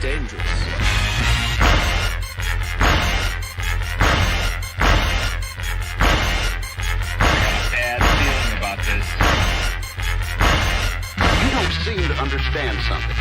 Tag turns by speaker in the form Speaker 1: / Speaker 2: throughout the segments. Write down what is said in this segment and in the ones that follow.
Speaker 1: dangerous.
Speaker 2: Bad feeling about this.
Speaker 3: You don't seem to understand something.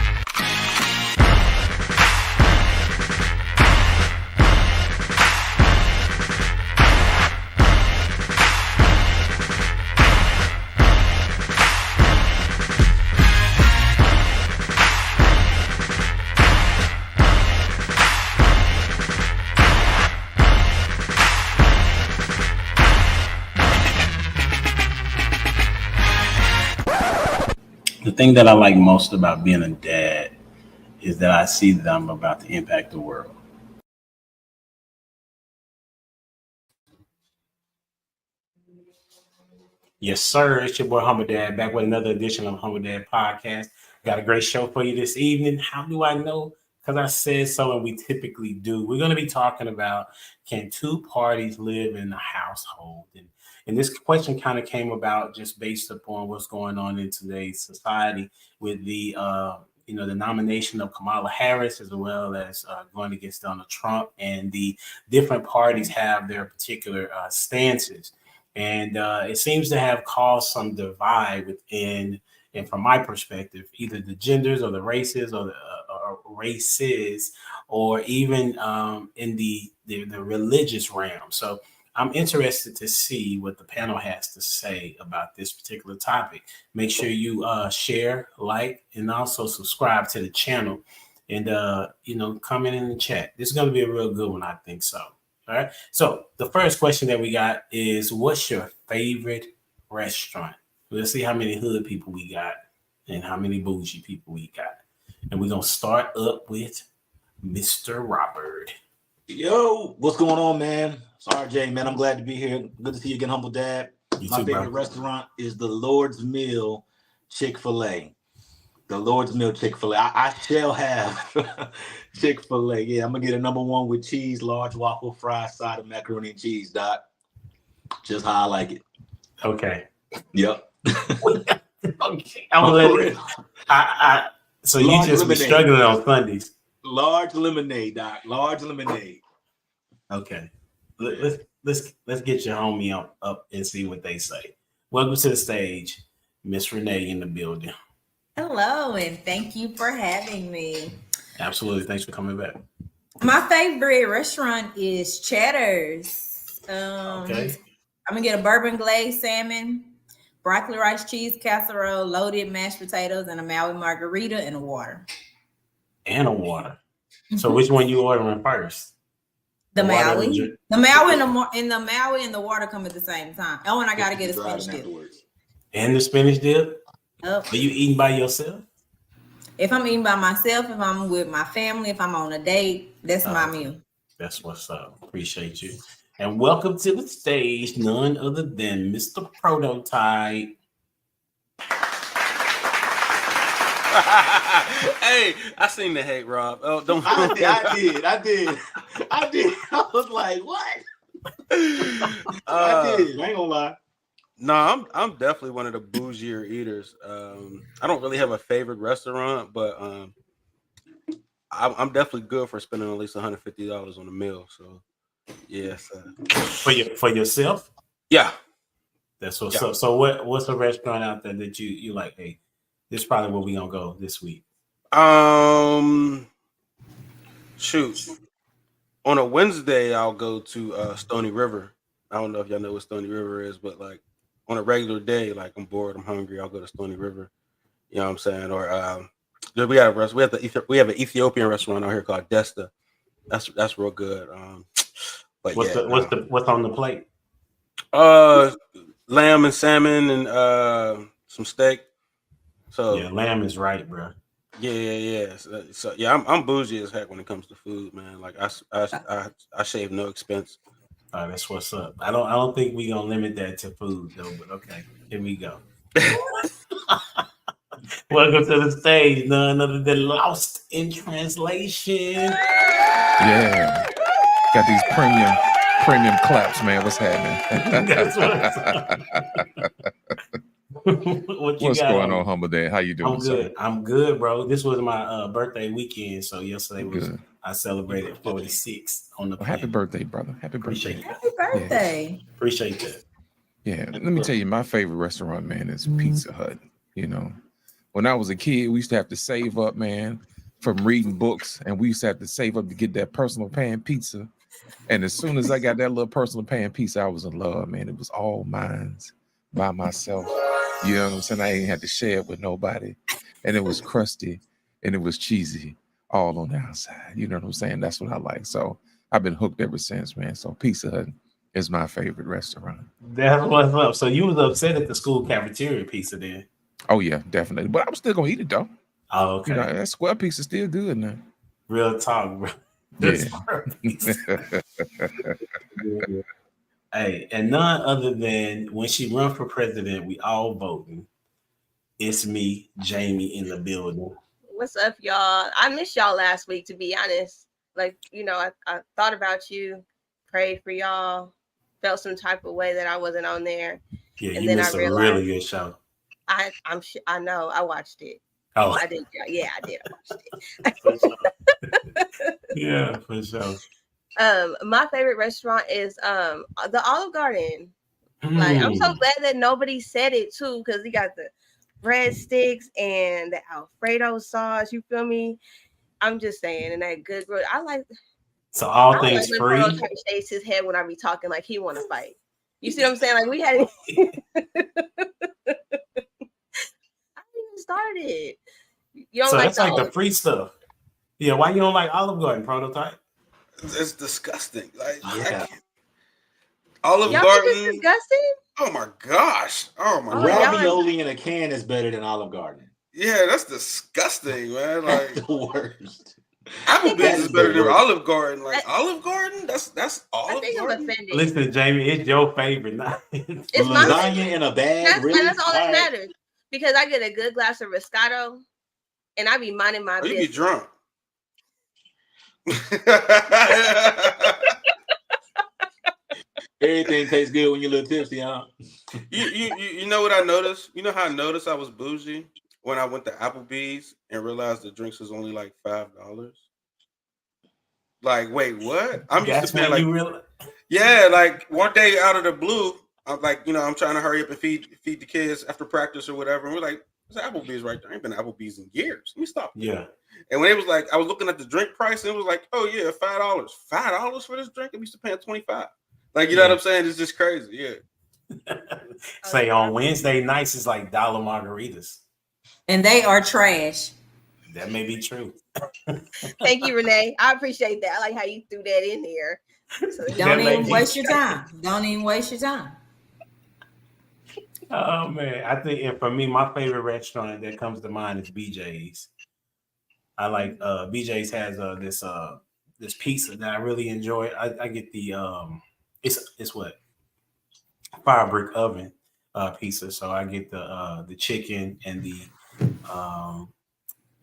Speaker 4: The thing that I like most about being a dad is that I see that I'm about to impact the world. Yes, sir. It's your boy Humble Dad back with another edition of Humble Dad Podcast. Got a great show for you this evening. How do I know? Because I said so, and we typically do. We're going to be talking about, can two parties live in a household? And this question kind of came about just based upon what's going on in today's society with the the nomination of Kamala Harris, as well as going against Donald Trump, and the different parties have their particular stances. And it seems to have caused some divide within, and from my perspective, either the genders or the races or the races, or even in the religious realm. So I'm interested to see what the panel has to say about this particular topic. Make sure you share, like, and also subscribe to the channel, and comment in the chat. This is going to be a real good one, I think so. All right. So the first question that we got is, what's your favorite restaurant? Let's see how many hood people we got and how many bougie people we got. And we're going to start up with Mr. Robert.
Speaker 5: Yo, what's going on, man? It's RJ, man. I'm glad to be here. Good to see you again, Humble Dad. My favorite restaurant is the Lord's Mill Chick-fil-A. The Lord's Mill Chick-fil-A. I shall have Chick-fil-A. Yeah, I'm going to get a number one with cheese, large waffle, fries, side of macaroni and cheese, Doc. Just how I like it.
Speaker 4: Okay.
Speaker 5: Yep.
Speaker 4: Okay. I'm going to let it. So large you just lemonade. Be struggling on Sundays.
Speaker 5: Large lemonade, Doc. Large lemonade.
Speaker 4: Okay. Let's get your homie up and see what they say. Welcome to the stage, Miss Renee in the building.
Speaker 6: Hello, and thank you for having me.
Speaker 4: Absolutely. Thanks for coming back.
Speaker 6: My favorite restaurant is Cheddar's. Okay. I'm going to get a bourbon glazed salmon, broccoli rice cheese casserole, loaded mashed potatoes, and a Maui margarita and a water.
Speaker 4: And a water. So which one you ordering first?
Speaker 6: The Maui. The Maui and the Maui and the water come at the same time. Oh, and I got to get a spinach dip.
Speaker 4: And the spinach dip?
Speaker 6: Oh.
Speaker 4: Are you eating by yourself?
Speaker 6: If I'm eating by myself, if I'm with my family, if I'm on a date, that's my meal.
Speaker 4: That's what's up. Appreciate you. And welcome to the stage, none other than Mr. Prototype.
Speaker 7: Hey, I seen the hate, Rob. Oh, don't.
Speaker 5: I did. I was like, what? I did. I ain't gonna lie.
Speaker 7: No, I'm definitely one of the bougier eaters. I don't really have a favorite restaurant, but I'm definitely good for spending at least $150 on a meal. So, yes.
Speaker 4: For yourself?
Speaker 7: Yeah.
Speaker 4: That's what's up. So, what's a restaurant out there that you like? Hey, this is probably where we gonna go this week.
Speaker 7: Shoot. On a Wednesday, I'll go to Stony River. I don't know if y'all know what Stony River is, but like on a regular day, like I'm bored, I'm hungry, I'll go to Stony River. You know what I'm saying? Or we have an Ethiopian restaurant out here called Desta. That's real good. But
Speaker 4: what's on the plate?
Speaker 7: Lamb and salmon and some steak. So
Speaker 4: yeah, lamb is right, bro.
Speaker 7: Yeah. So yeah, I'm bougie as heck when it comes to food, man. Like I shave no expense.
Speaker 4: All right, that's what's up. I don't think we gonna limit that to food though, but okay, here we go. Welcome to the stage, none other than Lost in Translation.
Speaker 8: Yeah, got these premium claps, man. What's happening?
Speaker 4: That's what's up. What you
Speaker 8: What's
Speaker 4: got
Speaker 8: going on, Humble Dad? How you doing,
Speaker 4: I'm good.
Speaker 8: sir?
Speaker 4: I'm good, bro. This was my birthday weekend, so yesterday was
Speaker 8: Good.
Speaker 4: I celebrated 46 on the
Speaker 8: Well, happy
Speaker 4: planet.
Speaker 8: birthday, brother. Happy
Speaker 4: Appreciate
Speaker 8: birthday.
Speaker 4: that.
Speaker 6: Happy birthday.
Speaker 4: Appreciate that.
Speaker 8: Yeah, let me tell you, my favorite restaurant, man, is Pizza Hut. You know, when I was a kid, we used to have to save up, man, from reading books, and we used to have to save up to get that personal pan pizza. And as soon as I got that little personal pan pizza, I was in love, man. It was all mine by myself. You know what I'm saying? I ain't had to share it with nobody. And it was crusty and it was cheesy all on the outside. You know what I'm saying? That's what I like. So I've been hooked ever since, man. So Pizza Hut is my favorite restaurant.
Speaker 4: That's what's up. So you was upset at the school cafeteria pizza then?
Speaker 8: Oh, yeah, definitely. But I'm still going to eat it, though.
Speaker 4: Oh, okay.
Speaker 8: You know, that square pizza is still good now.
Speaker 4: Real talk, bro.
Speaker 8: Yeah.
Speaker 4: Hey, and none other than when she run for president, we all voting. It's me, Jamie, in the building.
Speaker 1: What's up, y'all? I missed y'all last week, to be honest. Like, you know, I thought about you, prayed for y'all, felt some type of way that I wasn't on there.
Speaker 4: Yeah,
Speaker 1: And
Speaker 4: you
Speaker 1: then
Speaker 4: missed
Speaker 1: I
Speaker 4: a
Speaker 1: realized-
Speaker 4: really good show.
Speaker 1: I know, I watched it.
Speaker 4: Oh,
Speaker 1: I did. Yeah, I did. I watched it.
Speaker 4: yeah, for sure.
Speaker 1: My favorite restaurant is the Olive Garden. Like, I'm so glad that nobody said it too, because you got the breadsticks and the Alfredo sauce. You feel me? I'm just saying, and that good. I like.
Speaker 4: So all
Speaker 1: I
Speaker 4: things
Speaker 1: like
Speaker 4: free.
Speaker 1: when Prototype shakes his head when I be talking like he want to fight. You see what I'm saying? Like we hadn't. I even started. You don't
Speaker 4: So
Speaker 1: like
Speaker 4: that's like the free stuff. Yeah, why you don't like Olive Garden Prototype?
Speaker 7: It's disgusting. Like,
Speaker 5: Yeah.
Speaker 7: Olive
Speaker 1: Y'all think it's
Speaker 7: Garden.
Speaker 1: disgusting?
Speaker 7: Oh my gosh. Oh my
Speaker 1: Oh,
Speaker 7: god.
Speaker 1: y'all-
Speaker 5: Ravioli in a can is better than Olive Garden.
Speaker 7: Yeah, that's disgusting, man. Like
Speaker 5: The worst.
Speaker 7: Applebee's is better than
Speaker 5: worst.
Speaker 7: Olive Garden. Like Olive Garden, that's
Speaker 1: I
Speaker 7: Olive
Speaker 1: think I'm
Speaker 7: Garden.
Speaker 1: offended.
Speaker 4: Listen, Jamie, it's your favorite. Not
Speaker 1: It's my
Speaker 5: Lasagna in a bag,
Speaker 1: That's,
Speaker 5: really?
Speaker 1: and that's all that
Speaker 5: right.
Speaker 1: matters. Because I get a good glass of Riscato, and I be minding my
Speaker 7: Oh, you be
Speaker 1: business.
Speaker 7: drunk.
Speaker 5: Everything tastes good when you're a little tipsy, huh?
Speaker 7: You know what I noticed? You know how I noticed I was bougie when I went to Applebee's and realized the drinks was only like $5. Like, wait, what? I'm used
Speaker 4: that's
Speaker 7: to paying
Speaker 4: when
Speaker 7: like
Speaker 4: you really.
Speaker 7: yeah, like one day out of the blue, I'm like, you know, I'm trying to hurry up and feed the kids after practice or whatever. And we're like, there's Applebee's right there. I ain't been to Applebee's in years. Let me stop.
Speaker 4: Yeah.
Speaker 7: And when it was like, I was looking at the drink price, and it was like, oh yeah, $5. $5 for this drink? I'm used to paying $25. Like, you know what I'm saying? It's just crazy. Yeah.
Speaker 4: Say on Wednesday nights it's like dollar margaritas.
Speaker 6: And they are trash.
Speaker 4: That may be true.
Speaker 1: Thank you, Renee. I appreciate that. I like how you threw that in there. So,
Speaker 6: Don't
Speaker 4: may
Speaker 6: even
Speaker 4: be
Speaker 6: waste your time. Don't even waste your time.
Speaker 4: Oh man, I think and for me, my favorite restaurant that comes to mind is BJ's. I like BJ's has this pizza that I really enjoy. I get the it's what fire brick oven pizza. So I get the chicken and the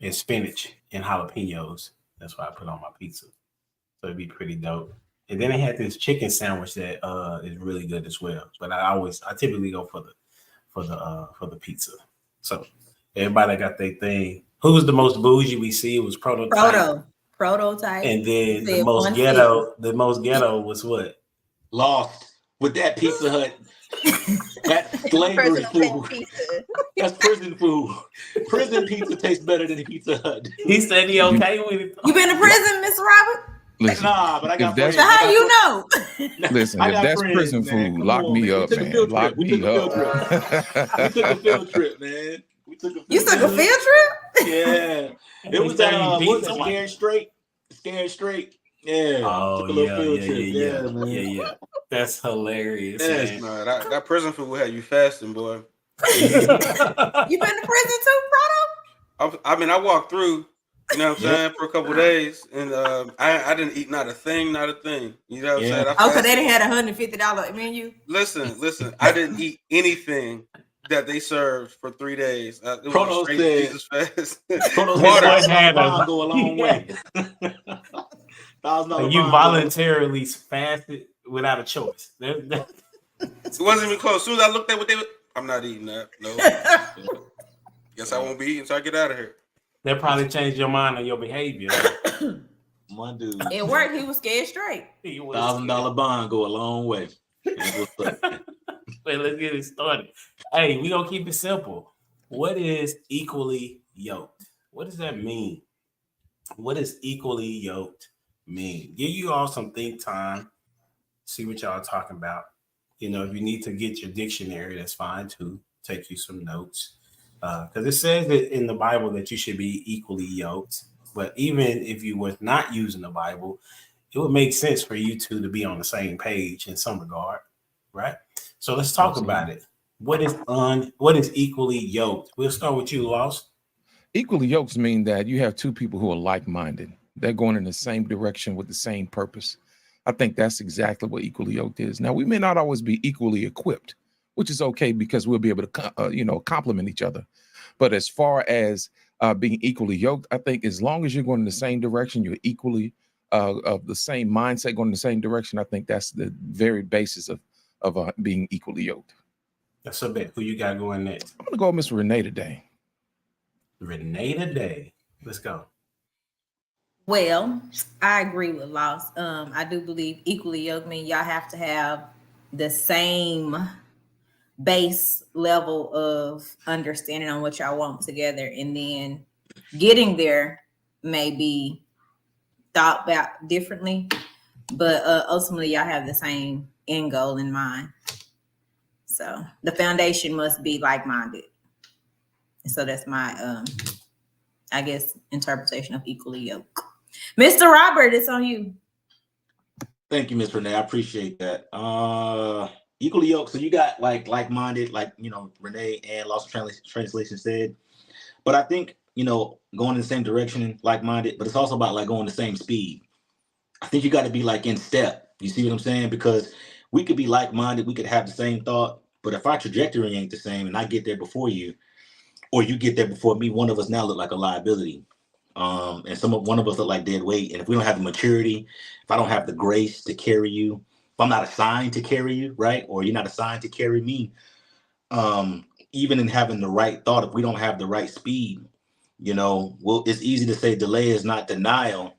Speaker 4: and spinach and jalapenos. That's what I put on my pizza. So it'd be pretty dope. And then they had this chicken sandwich that is really good as well. But I typically go for the pizza. So everybody got their thing. Who was the most bougie we see? It was Prototype.
Speaker 6: Prototype.
Speaker 4: And then the
Speaker 6: Said
Speaker 4: most
Speaker 6: 150.
Speaker 4: ghetto was what?
Speaker 5: Lost with that Pizza Hut. That slavery
Speaker 1: personal
Speaker 5: food.
Speaker 1: pizza.
Speaker 5: That's prison food. Prison pizza tastes better than Pizza Hut.
Speaker 4: He said he okay with it.
Speaker 6: You been to prison, Mr. Robert?
Speaker 8: Listen,
Speaker 5: Nah, but I got
Speaker 8: If
Speaker 5: friends.
Speaker 8: that's-
Speaker 6: So how you know?
Speaker 8: listen,
Speaker 5: I
Speaker 8: if
Speaker 5: got
Speaker 8: that's
Speaker 5: friends,
Speaker 8: prison
Speaker 5: man.
Speaker 8: food,
Speaker 5: Come
Speaker 8: lock
Speaker 5: on,
Speaker 8: me
Speaker 5: man.
Speaker 8: up,
Speaker 5: We took a
Speaker 8: man.
Speaker 5: field
Speaker 8: Lock
Speaker 5: trip. We
Speaker 8: me
Speaker 5: took a field
Speaker 8: up.
Speaker 5: We took a field trip, man. We took a field
Speaker 6: You took a
Speaker 5: trip.
Speaker 6: field trip?
Speaker 5: Yeah. It was
Speaker 4: Anytime
Speaker 5: that
Speaker 4: you
Speaker 5: what was
Speaker 4: pizza,
Speaker 5: that,
Speaker 4: like-
Speaker 5: Scared Straight. Yeah.
Speaker 4: Oh
Speaker 5: Took a little field
Speaker 4: yeah,
Speaker 5: trip. man.
Speaker 4: yeah. That's hilarious,
Speaker 5: Yes.
Speaker 7: No, that prison food will have you fasting, boy.
Speaker 6: You been to prison too, Proto?
Speaker 7: I mean, I walked through, you know what I'm saying, for a couple of days, and I didn't eat not a thing. You know what I'm
Speaker 5: Yeah.
Speaker 7: saying? I
Speaker 6: Oh, because
Speaker 7: fasted.
Speaker 6: they didn't have $150 menu.
Speaker 7: Listen. I didn't eat anything that they served for 3 days. It was
Speaker 5: Proto
Speaker 7: a straight
Speaker 5: said-
Speaker 7: Jesus fast.
Speaker 5: Proto
Speaker 4: Water.
Speaker 5: said $1,000 go a long way. $1,000
Speaker 4: Like you
Speaker 5: bond
Speaker 4: voluntarily fasted without a choice.
Speaker 7: It wasn't even close. As soon as I looked at what they were, I'm not eating that. No. Guess I won't be eating until I get out of here.
Speaker 4: That probably changed your mind on your behavior.
Speaker 5: My dude.
Speaker 6: It worked. He was scared straight.
Speaker 5: $1,000 bond go a long way.
Speaker 4: Wait, let's get it started. Hey, we gonna keep it simple. What is equally yoked? What does that mean? What does equally yoked mean? Give you all some think time. See what y'all are talking about. You know, if you need to get your dictionary, that's fine too. Take you some notes. Because it says that in the Bible that you should be equally yoked. But even if you was not using the Bible, it would make sense for you two to be on the same page in some regard, right? So let's talk about it. What is equally yoked? We'll start with you, Lost.
Speaker 8: Equally yoked mean that you have two people who are like-minded. They're going in the same direction with the same purpose. I think that's exactly what equally yoked is. Now, we may not always be equally equipped, which is okay because we'll be able to, complement each other. But as far as being equally yoked, I think as long as you're going in the same direction, you're equally of the same mindset going in the same direction. I think that's the very basis of being equally yoked.
Speaker 4: That's a bet. Who you got going next?
Speaker 8: I'm going to go with Miss Renee today.
Speaker 4: Renee today. Let's go.
Speaker 6: Well, I agree with Loss. I do believe equally yoked mean y'all have to have the same base level of understanding on what y'all want together, and then getting there may be thought about differently, but ultimately y'all have the same end goal in mind. So the foundation must be like-minded. So that's my interpretation of equally yoked. Mr. Robert, it's on you.
Speaker 5: Thank you, Miss Renee. I appreciate that. Equally yoked. So you got like-minded, Renee and Lost Translation said. But I think, going in the same direction, like-minded, but it's also about going the same speed. I think you got to be in step. You see what I'm saying? Because we could be like-minded, we could have the same thought, but if our trajectory ain't the same and I get there before you, or you get there before me, one of us now look like a liability. And one of us look like dead weight. And if we don't have the maturity, if I don't have the grace to carry you, if I'm not assigned to carry you, right? Or you're not assigned to carry me, even in having the right thought, if we don't have the right speed, it's easy to say delay is not denial,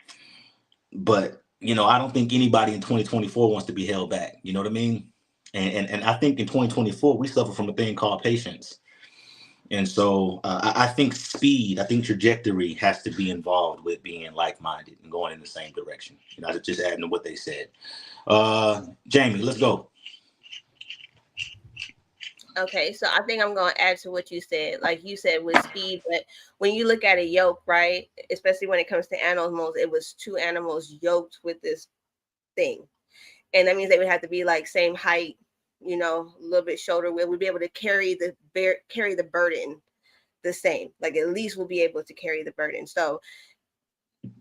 Speaker 5: but I don't think anybody in 2024 wants to be held back. You know what I mean? And I think in 2024, we suffer from a thing called patience. And so I think trajectory has to be involved with being like-minded and going in the same direction. Just adding to what they said. Jamie, let's go.
Speaker 1: Okay, so I think I'm going to add to what you said. Like you said, with speed, but when you look at a yoke, right, especially when it comes to animals, it was two animals yoked with this thing. And that means they would have to be same height, a little bit shoulder width. We'd be able to carry the burden the same. At least we'll be able to carry the burden. So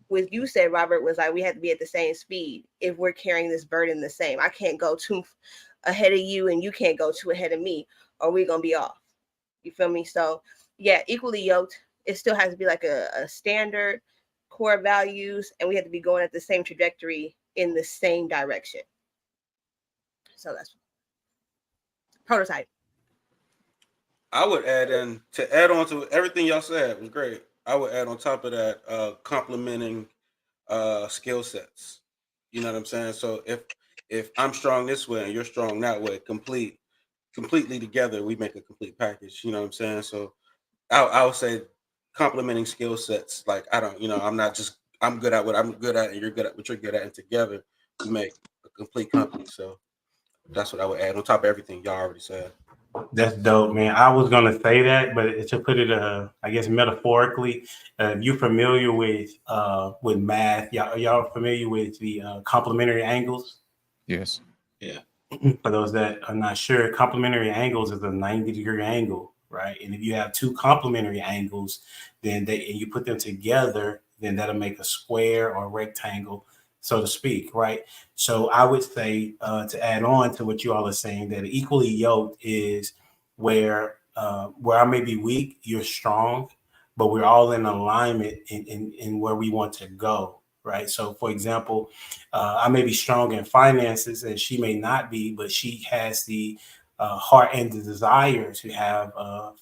Speaker 1: what you said, Robert, was we have to be at the same speed if we're carrying this burden the same. I can't go too ahead of you and you can't go too ahead of me, or we're going to be off. You feel me? So yeah, equally yoked. It still has to be a standard core values, and we have to be going at the same trajectory in the same direction. So that's prototype.
Speaker 7: I would add on to everything y'all said was great. I would add on top of that complementing skill sets. You know what I'm saying? So if I'm strong this way and you're strong that way, completely together, we make a complete package. You know what I'm saying? So I would say complementing skill sets. I'm good at what I'm good at and you're good at what you're good at, and together we make a complete company. So that's what I would add on top of everything y'all already said.
Speaker 4: That's dope, man. I was gonna say that, but to put it, I guess metaphorically, you're familiar with math. Y'all familiar with the complementary angles?
Speaker 8: Yes.
Speaker 5: Yeah.
Speaker 4: For those that are not sure, complementary angles is a 90-degree angle, right? And if you have two complementary angles, then and you put them together, then that'll make a square or a rectangle, so to speak, right? So I would say to add on to what you all are saying, that equally yoked is where I may be weak, you're strong, but we're all in alignment in where we want to go, right? So for example, I may be strong in finances and she may not be, but she has the heart and the desire to have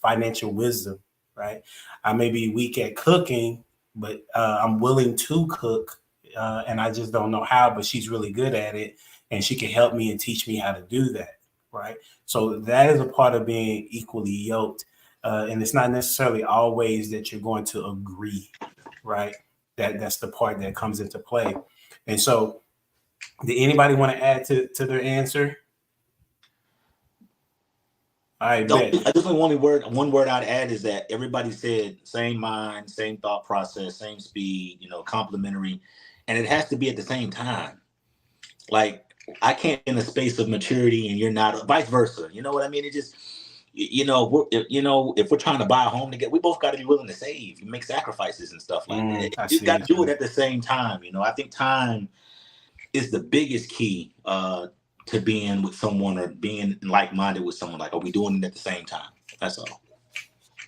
Speaker 4: financial wisdom, right? I may be weak at cooking, but I'm willing to cook, and I just don't know how, but she's really good at it, and she can help me and teach me how to do that, right? So that is a part of being equally yoked, and it's not necessarily always that you're going to agree, right? That's the part that comes into play. And so, did anybody want to add to their answer? I
Speaker 5: just one word I'd add is that everybody said same mind, same thought process, same speed, complementary, and it has to be at the same time. Like I can't in a space of maturity and you're not, vice versa. You know what I mean? It just, if we're trying to buy a home together, we both got to be willing to save, make sacrifices and stuff like that. You got to do it at the same time. I think time is the biggest key to being with someone or being like-minded with someone. Like, are we doing it at the same time? That's all.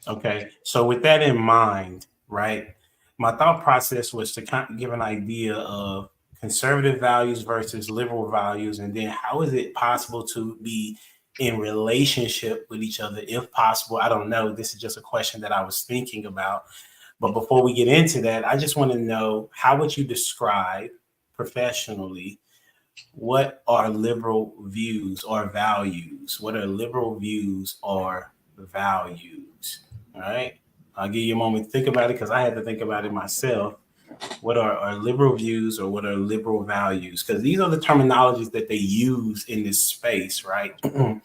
Speaker 4: Okay. So with that in mind, right, my thought process was to kind of give an idea of conservative values versus liberal values, and then how is it possible to be in relationship with each other if possible. I don't know. This is just a question that I was thinking about. But before we get into that, I just want to know, how would you describe professionally what are liberal views or values? What are liberal views or values? All right. I'll give you a moment to think about it because I had to think about it myself. What are liberal views or what are liberal values? Because these are the terminologies that they use in this space, right? And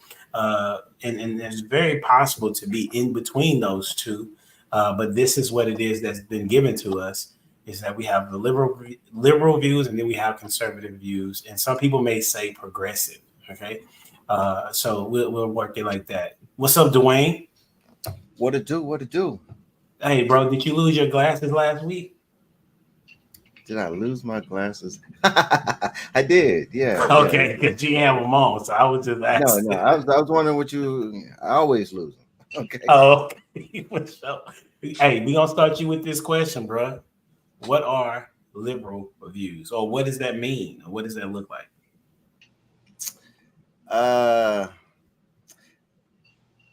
Speaker 4: it's very possible to be in between those two. But this is what it is that's been given to us, is that we have the liberal views and then we have conservative views. And some people may say progressive, okay? So we'll work it like that. What's up, Dwayne?
Speaker 9: What it do?
Speaker 4: Hey, bro, did you lose your glasses last week?
Speaker 9: Did I lose my glasses? I did, yeah.
Speaker 4: Okay, because you have them on, so I was just asking.
Speaker 9: No, I was wondering what I always lose them. Okay.
Speaker 4: Oh, okay. Hey, we're gonna start you with this question, bro. What are liberal views, or what does that mean, or what does that look like?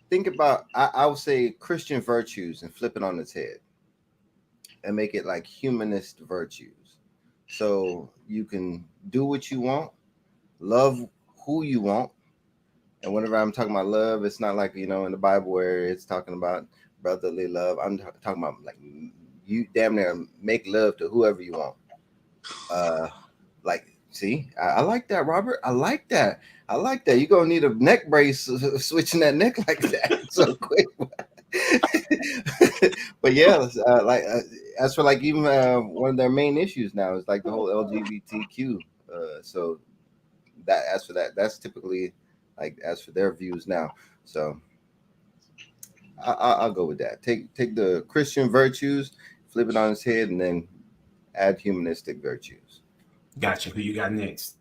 Speaker 9: Think about, I would say Christian virtues and flip it on its head and make it like humanist virtues. So you can do what you want, love who you want. And whenever I'm talking about love, it's not like, in the Bible where it's talking about brotherly love. I'm talking about like you damn near make love to whoever you want. See, I like that, Robert. I like that. You're going to need a neck brace switching that neck like that so quick. But yeah, as for like even one of their main issues now is like the whole LGBTQ. So that as for that's typically like as for their views now. So I'll go with that. Take the Christian virtues, flip it on its head, and then add humanistic virtues.
Speaker 4: Gotcha. Who you got next?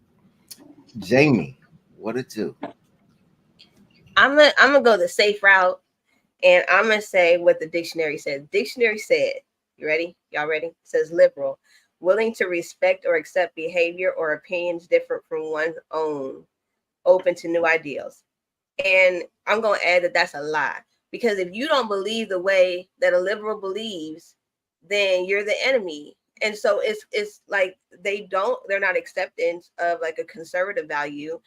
Speaker 9: Jamie, what it do?
Speaker 1: I'm gonna go the safe route. And I'm going to say what the dictionary said. Dictionary said, you ready? Y'all ready? It says liberal, willing to respect or accept behavior or opinions different from one's own, open to new ideals. And I'm going to add that that's a lie. Because if you don't believe the way that a liberal believes, then you're the enemy. And so it's like they're not accepting of like a conservative value.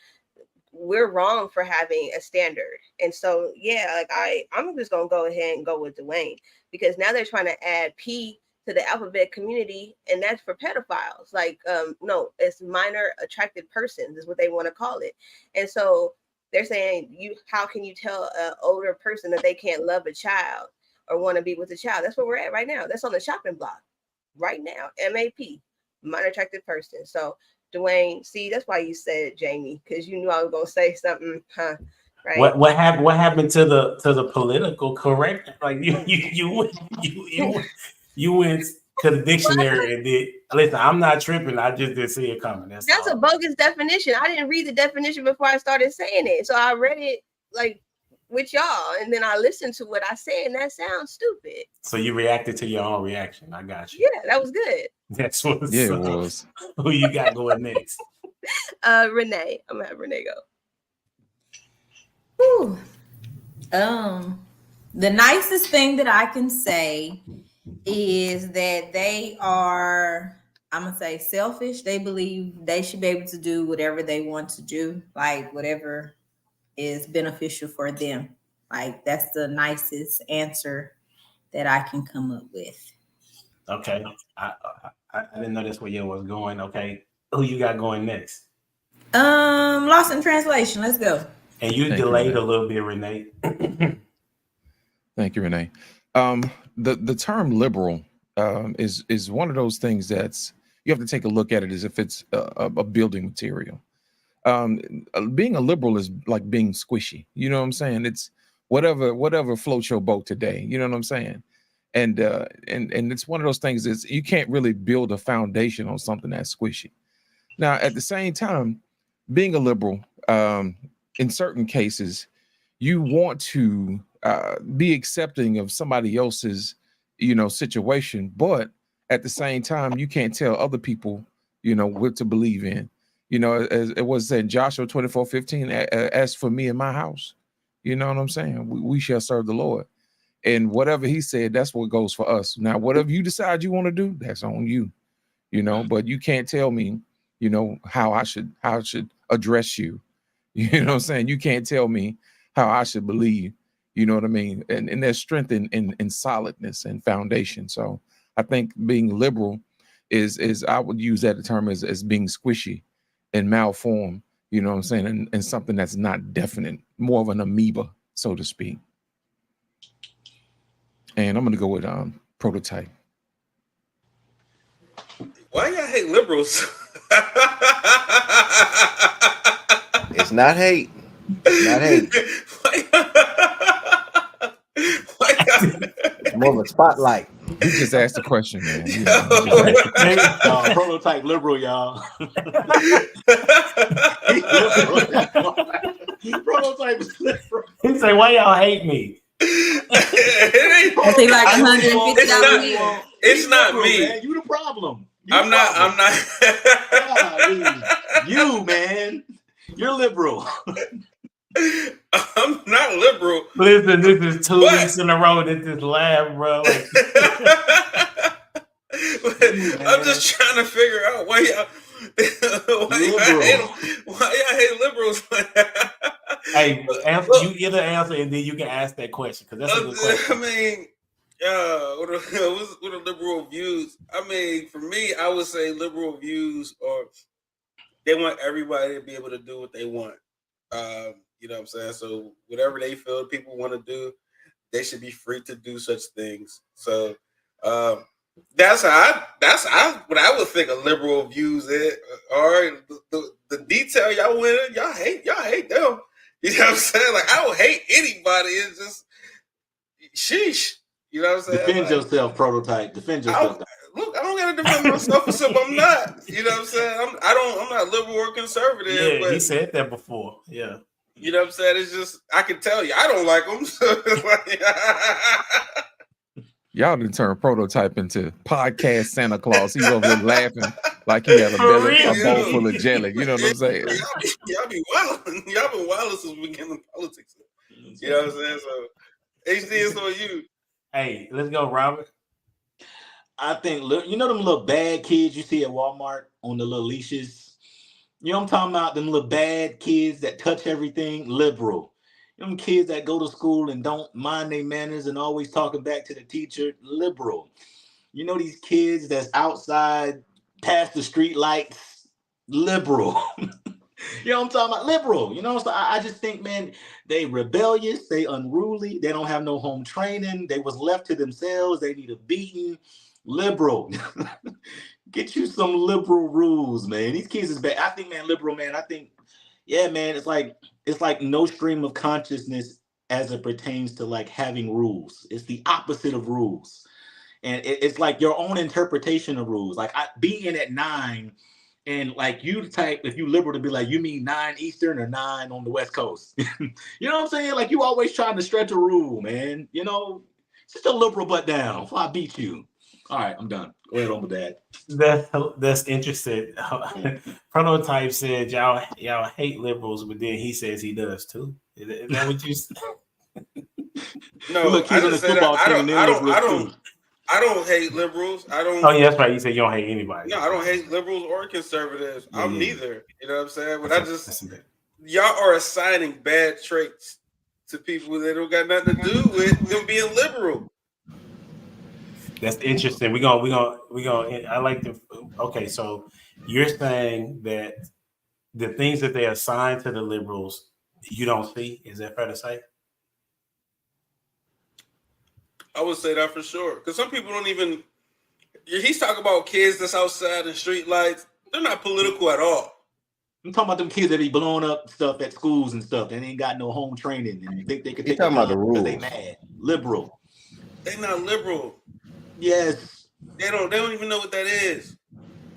Speaker 1: We're wrong for having a standard. And so, yeah, like I'm just going to go ahead and go with Dwayne, because now they're trying to add P to the alphabet community, and that's for pedophiles. Like, no, it's minor attracted persons is what they want to call it. And so they're saying, how can you tell an older person that they can't love a child or want to be with a child? That's where we're at right now. That's on the shopping block right now. MAP, minor attracted person. So Dwayne, see, that's why you said it, Jamie, because you knew I was gonna say something, huh? Right.
Speaker 4: What happened to the political correct? Like you went to the dictionary and did. Listen, I'm not tripping. I just didn't see it coming. That's
Speaker 1: a bogus definition. I didn't read the definition before I started saying it, so I read it like with y'all, and then I listened to what I said, and that sounds stupid.
Speaker 4: So you reacted to your own reaction. I got you.
Speaker 1: Yeah, that was good.
Speaker 4: That's what.
Speaker 8: Yeah, it was.
Speaker 4: Who you got going next?
Speaker 1: Renee. I'm gonna have Renee go.
Speaker 6: Whew. The nicest thing that I can say is that they are, I'm gonna say, selfish. They believe they should be able to do whatever they want to do, like whatever is beneficial for them. Like that's the nicest answer that I can come up with.
Speaker 4: Okay, I didn't know that's where you was going. Okay, who you got going next?
Speaker 6: Lost in translation. Let's go.
Speaker 4: And you delayed a little bit, Renee.
Speaker 8: Thank you, Renee. The term liberal is one of those things that's you have to take a look at it as if it's a building material. Being a liberal is like being squishy. You know what I'm saying? It's whatever floats your boat today. You know what I'm saying? And it's one of those things that you can't really build a foundation on something that's squishy. Now, at the same time, being a liberal, in certain cases, you want to be accepting of somebody else's, situation, but at the same time, you can't tell other people, what to believe in. As it was said in Joshua 24:15, as for me and my house, you know what I'm saying? We shall serve the Lord. And whatever he said, that's what goes for us. Now, whatever you decide you want to do, that's on you, but you can't tell me, how I should address you. You know what I'm saying? You can't tell me how I should believe, you know what I mean? And there's strength in solidness and foundation. So I think being liberal is I would use that term as being squishy and malformed, you know what I'm saying? And something that's not definite, more of an amoeba, so to speak. And I'm gonna go with prototype.
Speaker 7: Why y'all hate liberals?
Speaker 9: It's not hate. It's not hate. It's more of a spotlight.
Speaker 8: You just asked the question, man.
Speaker 5: Prototype liberal, y'all. Prototype liberal.
Speaker 4: He say, "Why y'all hate me?"
Speaker 7: It's not me.
Speaker 5: Man. You the problem.
Speaker 7: I'm not.
Speaker 5: You, man. You're liberal.
Speaker 7: I'm not liberal.
Speaker 4: Listen, this is 2 weeks in a row that this laugh, bro.
Speaker 7: I'm just trying to figure out why y'all hate liberals.
Speaker 4: Hey, you get an answer and then you can ask that question because that's a good question.
Speaker 7: I mean, what are liberal views? I mean, for me, I would say liberal views are they want everybody to be able to do what they want. You know what I'm saying? So whatever they feel people want to do, they should be free to do such things. So that's what I would think a liberal views is. Or the detail y'all went in, y'all hate them. You know what I'm saying? Like I don't hate anybody. It's just sheesh. You know what I'm saying?
Speaker 5: Defend yourself, prototype. Defend yourself.
Speaker 7: Look, I don't gotta defend myself for something I'm not. You know what I'm saying? I'm not liberal or conservative.
Speaker 4: Yeah,
Speaker 7: but,
Speaker 4: he said that before. Yeah.
Speaker 7: You know what I'm saying? It's just I can tell you I don't like them. So
Speaker 8: Y'all didn't turn prototype into podcast Santa Claus. He's over there laughing like he had a bowl full of jelly. You know what I'm saying?
Speaker 7: Y'all be wild. Y'all been wild since we began in politics. You know what I'm saying? So HD is on you.
Speaker 4: Hey, let's go, Robert.
Speaker 5: I think them little bad kids you see at Walmart on the little leashes. You know what I'm talking about? Them little bad kids that touch everything. Liberal. Them kids that go to school and don't mind their manners and always talking back to the teacher. Liberal. You know these kids that's outside past the street lights. Liberal. You know what I'm talking about? Liberal. You know, so I just think, man, they rebellious, they unruly, they don't have no home training, they was left to themselves, they need a beating. Liberal. Get you some liberal rules, man. These kids is bad. I think, man, liberal, man, yeah, man, it's like no stream of consciousness as it pertains to like having rules. It's the opposite of rules. And it's like your own interpretation of rules. Like being at 9 and like you type, if you liberal to be like, you mean 9 Eastern or 9 on the West Coast? You know what I'm saying? Like you always trying to stretch a rule, man. You know, sit your liberal butt down before I beat you. All right, I'm done. Go ahead, Humble Dad.
Speaker 4: That's interesting. Prototype said y'all hate liberals, but then he says he does too. Is that what you said?
Speaker 7: No,
Speaker 5: Look,
Speaker 7: I
Speaker 5: he's on the
Speaker 7: just said
Speaker 5: football
Speaker 7: that.
Speaker 5: team.
Speaker 7: I don't hate liberals. I don't.
Speaker 4: Oh yeah, that's right. You said you don't hate anybody.
Speaker 7: No, I don't hate liberals or conservatives.
Speaker 4: Yeah,
Speaker 7: I'm
Speaker 4: yeah.
Speaker 7: neither. You know what I'm saying? But
Speaker 4: That's
Speaker 7: y'all are assigning bad traits to people that don't got nothing to do with them being liberal.
Speaker 4: That's interesting. We gonna. I like the. Okay, so you're saying that the things that they assign to the liberals, you don't see. Is that fair to say?
Speaker 7: I would say that for sure. Because some people don't even. He's talking about kids that's outside in street lights. They're not political at all.
Speaker 5: I'm talking about them kids that be blowing up stuff at schools and stuff. They ain't got no home training and think they could take
Speaker 9: talking about the rules.
Speaker 5: They mad. Liberal.
Speaker 7: They not liberal.
Speaker 5: Yes.
Speaker 7: They don't even know what that is.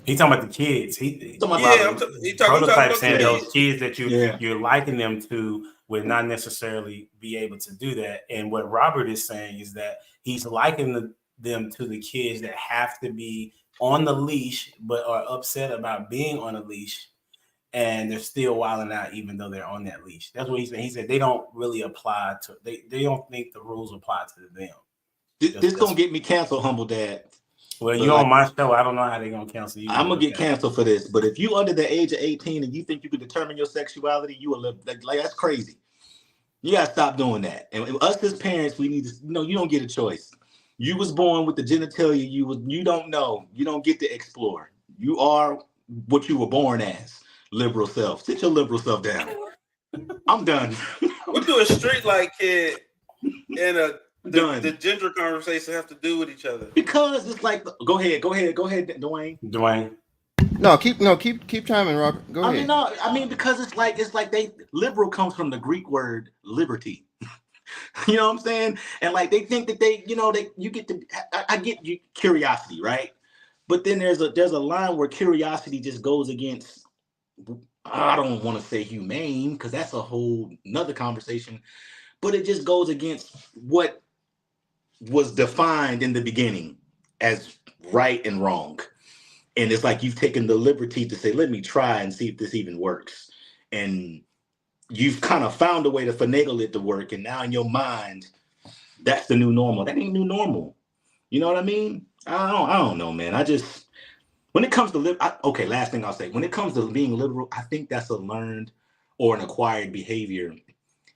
Speaker 4: He's talking about the kids. He
Speaker 7: talking
Speaker 4: Prototype
Speaker 7: about
Speaker 4: saying
Speaker 7: kids.
Speaker 4: those kids that you're liking them to would not necessarily be able to do that. And what Robert is saying is that he's liking them to the kids that have to be on the leash but are upset about being on a leash, and they're still wilding out even though they're on that leash. That's what he said. He said they don't really apply to. They don't think the rules apply to them.
Speaker 5: This gonna get me canceled, Humble Dad.
Speaker 4: Well, you're on my show. I don't know how they're gonna cancel you.
Speaker 5: I'm gonna get canceled for this. But if you under the age of 18 and you think you can determine your sexuality, you will like that's crazy. You gotta stop doing that. And us as parents, we need to. You don't get a choice. You was born with the genitalia. You don't know. You don't get to explore. You are what you were born as. Liberal self. Sit your liberal self down. I'm done.
Speaker 7: What do a street light kid and the gender conversation have to do with each other?
Speaker 5: Because it's like, go ahead, Dwayne.
Speaker 9: Keep chiming, Robert. Go ahead.
Speaker 5: I mean, because it's like they liberal comes from the Greek word liberty. You know what I'm saying? And like they think that I get you curiosity, right? But then there's a line where curiosity just goes against, I don't want to say humane, because that's a whole nother conversation, but it just goes against what was defined in the beginning as right and wrong. And it's like you've taken the liberty to say, let me try and see if this even works. And you've kind of found a way to finagle it to work. And now in your mind, that's the new normal. That ain't new normal. You know what I mean? I don't know, man. When it comes to last thing I'll say, when it comes to being liberal, I think that's a learned or an acquired behavior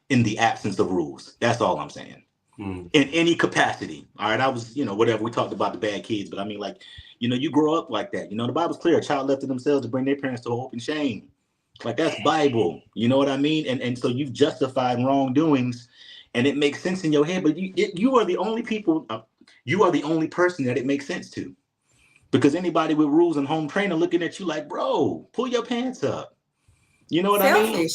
Speaker 5: in the absence of rules. That's all I'm saying. In any capacity. All right. I was, whatever. We talked about the bad kids, but I mean, like, you grow up like that. The Bible's clear. A child left to themselves to bring their parents to hope and shame. Like, that's Bible. You know what I mean? And so you've justified wrongdoings and it makes sense in your head, but you are the only people, you are the only person that it makes sense to. Because anybody with rules and home training looking at you like, bro, pull your pants up. You know what I mean?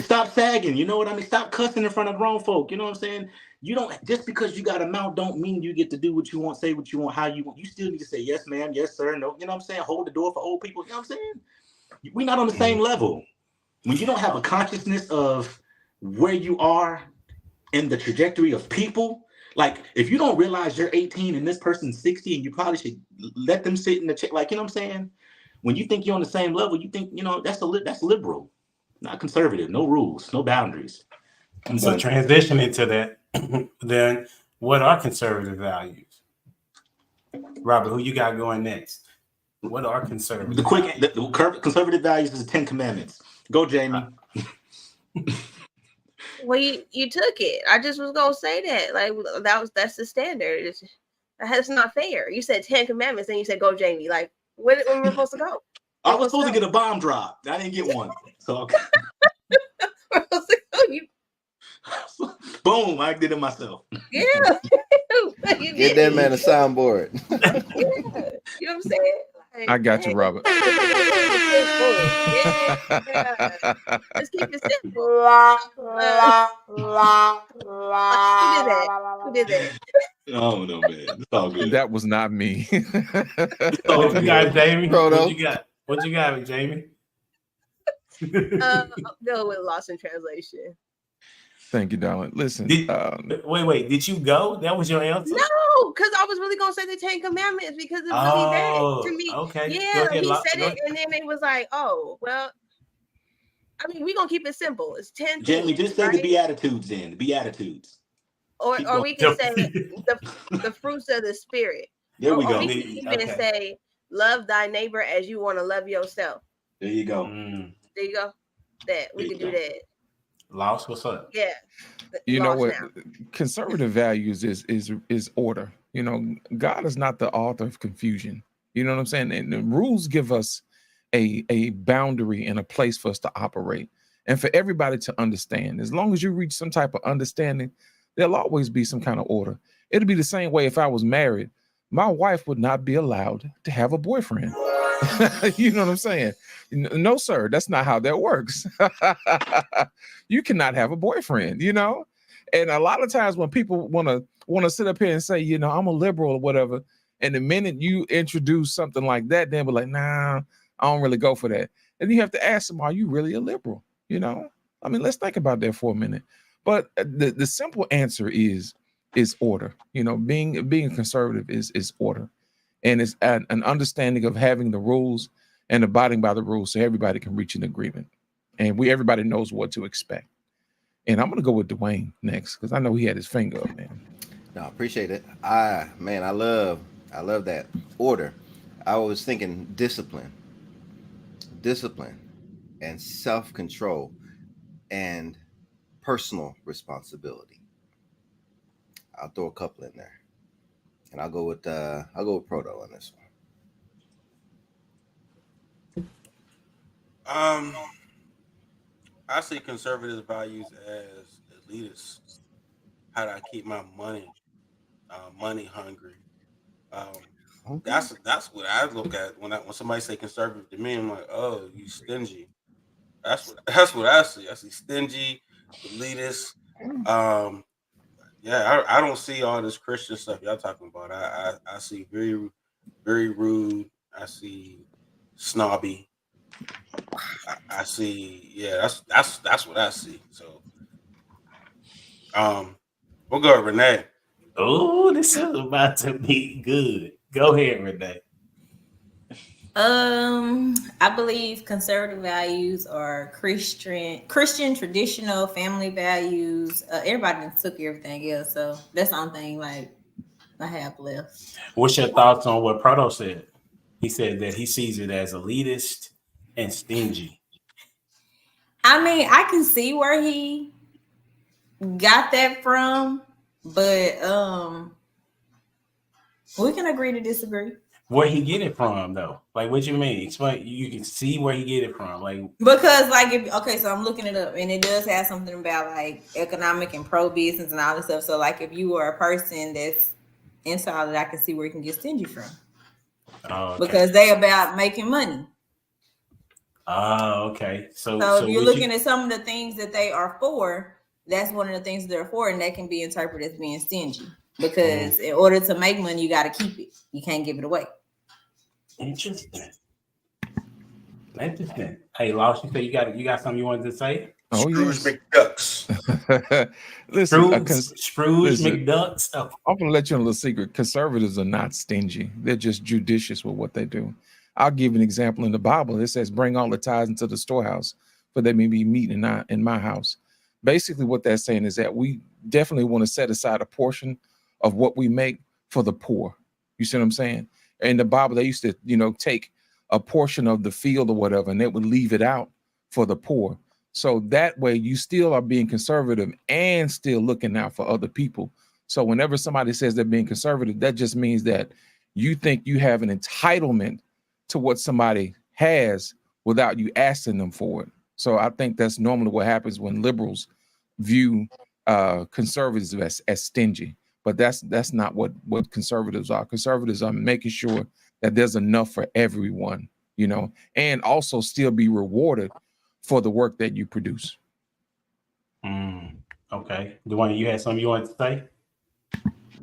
Speaker 5: Stop sagging. You know what I mean? Stop cussing in front of grown folk. You know what I'm saying? You don't, just because you got a mouth don't mean you get to do what you want, say what you want, how you want. You still need to say yes, ma'am, yes, sir, no. You know what I'm saying? Hold the door for old people. You know what I'm saying? We're not on the same level. When you don't have a consciousness of where you are in the trajectory of people, like if you don't realize you're 18 and this person's 60 and you probably should let them sit in the chair, like, you know what I'm saying? When you think you're on the same level, you think, that's liberal, not conservative, no rules, no boundaries.
Speaker 4: So transition into that, then what are conservative values? Robert, who you got going next? What are conservative?
Speaker 5: The conservative values is the 10 Commandments. Go, Jamie.
Speaker 1: Well, you took it. I just was gonna say that. Like that's the standard. That's not fair. You said 10 Commandments, and you said go, Jamie. Like when we're supposed to go?
Speaker 5: I was supposed to get a bomb drop. I didn't get one. So
Speaker 1: we're supposed to go.
Speaker 5: Boom! I did it myself.
Speaker 1: Yeah.
Speaker 9: Get that man a soundboard.
Speaker 1: Yeah. You know what I'm saying? Like,
Speaker 8: I got you, Robert.
Speaker 1: Yeah. Let's keep it simple. Who did that?
Speaker 5: Oh no, man. It's all good.
Speaker 8: That was not me.
Speaker 4: What you got, Jamie?
Speaker 9: Proto.
Speaker 4: What you got, Jamie?
Speaker 1: I'll go with Lost in Translation.
Speaker 8: Thank you, darling. Listen,
Speaker 4: wait. Did you go? That was your answer?
Speaker 1: No, because I was really gonna say the 10 Commandments because it's really that to me.
Speaker 4: Okay.
Speaker 1: Yeah, he said it, and then it was like, oh, well. I mean, we're gonna keep it simple. It's 10
Speaker 5: Jamie,
Speaker 1: things,
Speaker 5: just say
Speaker 1: right?
Speaker 5: the Beatitudes then. The Beatitudes.
Speaker 1: Or we can say the fruits of the spirit.
Speaker 5: There we
Speaker 1: or
Speaker 5: go.
Speaker 1: We can even say, love thy neighbor as you want to love yourself.
Speaker 5: There you go.
Speaker 1: There you go. That we can do that.
Speaker 4: Lost, what's up?
Speaker 1: Yeah.
Speaker 8: You know what? Conservative values is order. You know, God is not the author of confusion. You know what I'm saying? And the rules give us a boundary and a place for us to operate and for everybody to understand. As long as you reach some type of understanding, there'll always be some kind of order. It'll be the same way if I was married. My wife would not be allowed to have a boyfriend. You know what I'm saying? No, sir, that's not how that works. You cannot have a boyfriend, you know? And a lot of times when people want to sit up here and say, you know, I'm a liberal or whatever, and the minute you introduce something like that, they'll be like, nah, I don't really go for that. And you have to ask them, are you really a liberal? You know, I mean, let's think about that for a minute. But the simple answer is order. You know, being a conservative is order. And it's an understanding of having the rules and abiding by the rules so everybody can reach an agreement. And everybody knows what to expect. And I'm going to go with Dwayne next because I know he had his finger up, man.
Speaker 9: No, I appreciate it. I love that order. I was thinking discipline and self-control and personal responsibility. I'll throw a couple in there, and I'll go with Proto on this
Speaker 7: one. I see conservative values as elitist. How do I keep my money hungry? That's what I look at when somebody say conservative to me. I'm like, oh, you stingy. That's what I see. I see stingy, elitist. I don't see all this Christian stuff y'all talking about. I see very, very rude. I see snobby. I see, that's what I see. So, we'll go with Renee.
Speaker 4: Oh, this is about to be good. Go ahead, Renee.
Speaker 6: I believe conservative values are Christian traditional family values. Everybody took everything else, so that's the only thing like I have left.
Speaker 4: What's your thoughts on what Proto said? He said that he sees it as elitist and stingy.
Speaker 6: I mean, I can see where he got that from, but we can agree to disagree.
Speaker 4: Where he get it from, though? Like, what you mean? Explain. You can see where he get it from, like
Speaker 6: because, like, so I'm looking it up, and it does have something about like economic and pro business and all this stuff. So, like, if you are a person that's inside it, I can see where you can get stingy from.
Speaker 4: Oh, okay.
Speaker 6: Because they about making money.
Speaker 4: Oh, okay. So
Speaker 6: if you're looking at some of the things that they are for, that's one of the things they're for, and that can be interpreted as being stingy. Because in order to make money, you got to keep it. You can't give it away.
Speaker 4: Interesting. Hey, Lost, you say you got something you wanted to say?
Speaker 8: Oh,
Speaker 7: Scrooge McDucks.
Speaker 8: Listen,
Speaker 4: Scrooge McDucks.
Speaker 8: Oh. I'm gonna let you know a little secret. Conservatives are not stingy. They're just judicious with what they do. I'll give an example in the Bible. It says, "Bring all the tithes into the storehouse, for there may be meat in my house." Basically, what that's saying is that we definitely want to set aside a portion of what we make for the poor. You see what I'm saying? In the Bible, they used to, take a portion of the field or whatever, and they would leave it out for the poor. So that way you still are being conservative and still looking out for other people. So whenever somebody says they're being conservative, that just means that you think you have an entitlement to what somebody has without you asking them for it. So I think that's normally what happens when liberals view conservatives as stingy. But that's not what conservatives are. Conservatives are making sure that there's enough for everyone, and also still be rewarded for the work that you produce.
Speaker 4: Okay. Dwayne, you had something you wanted to say?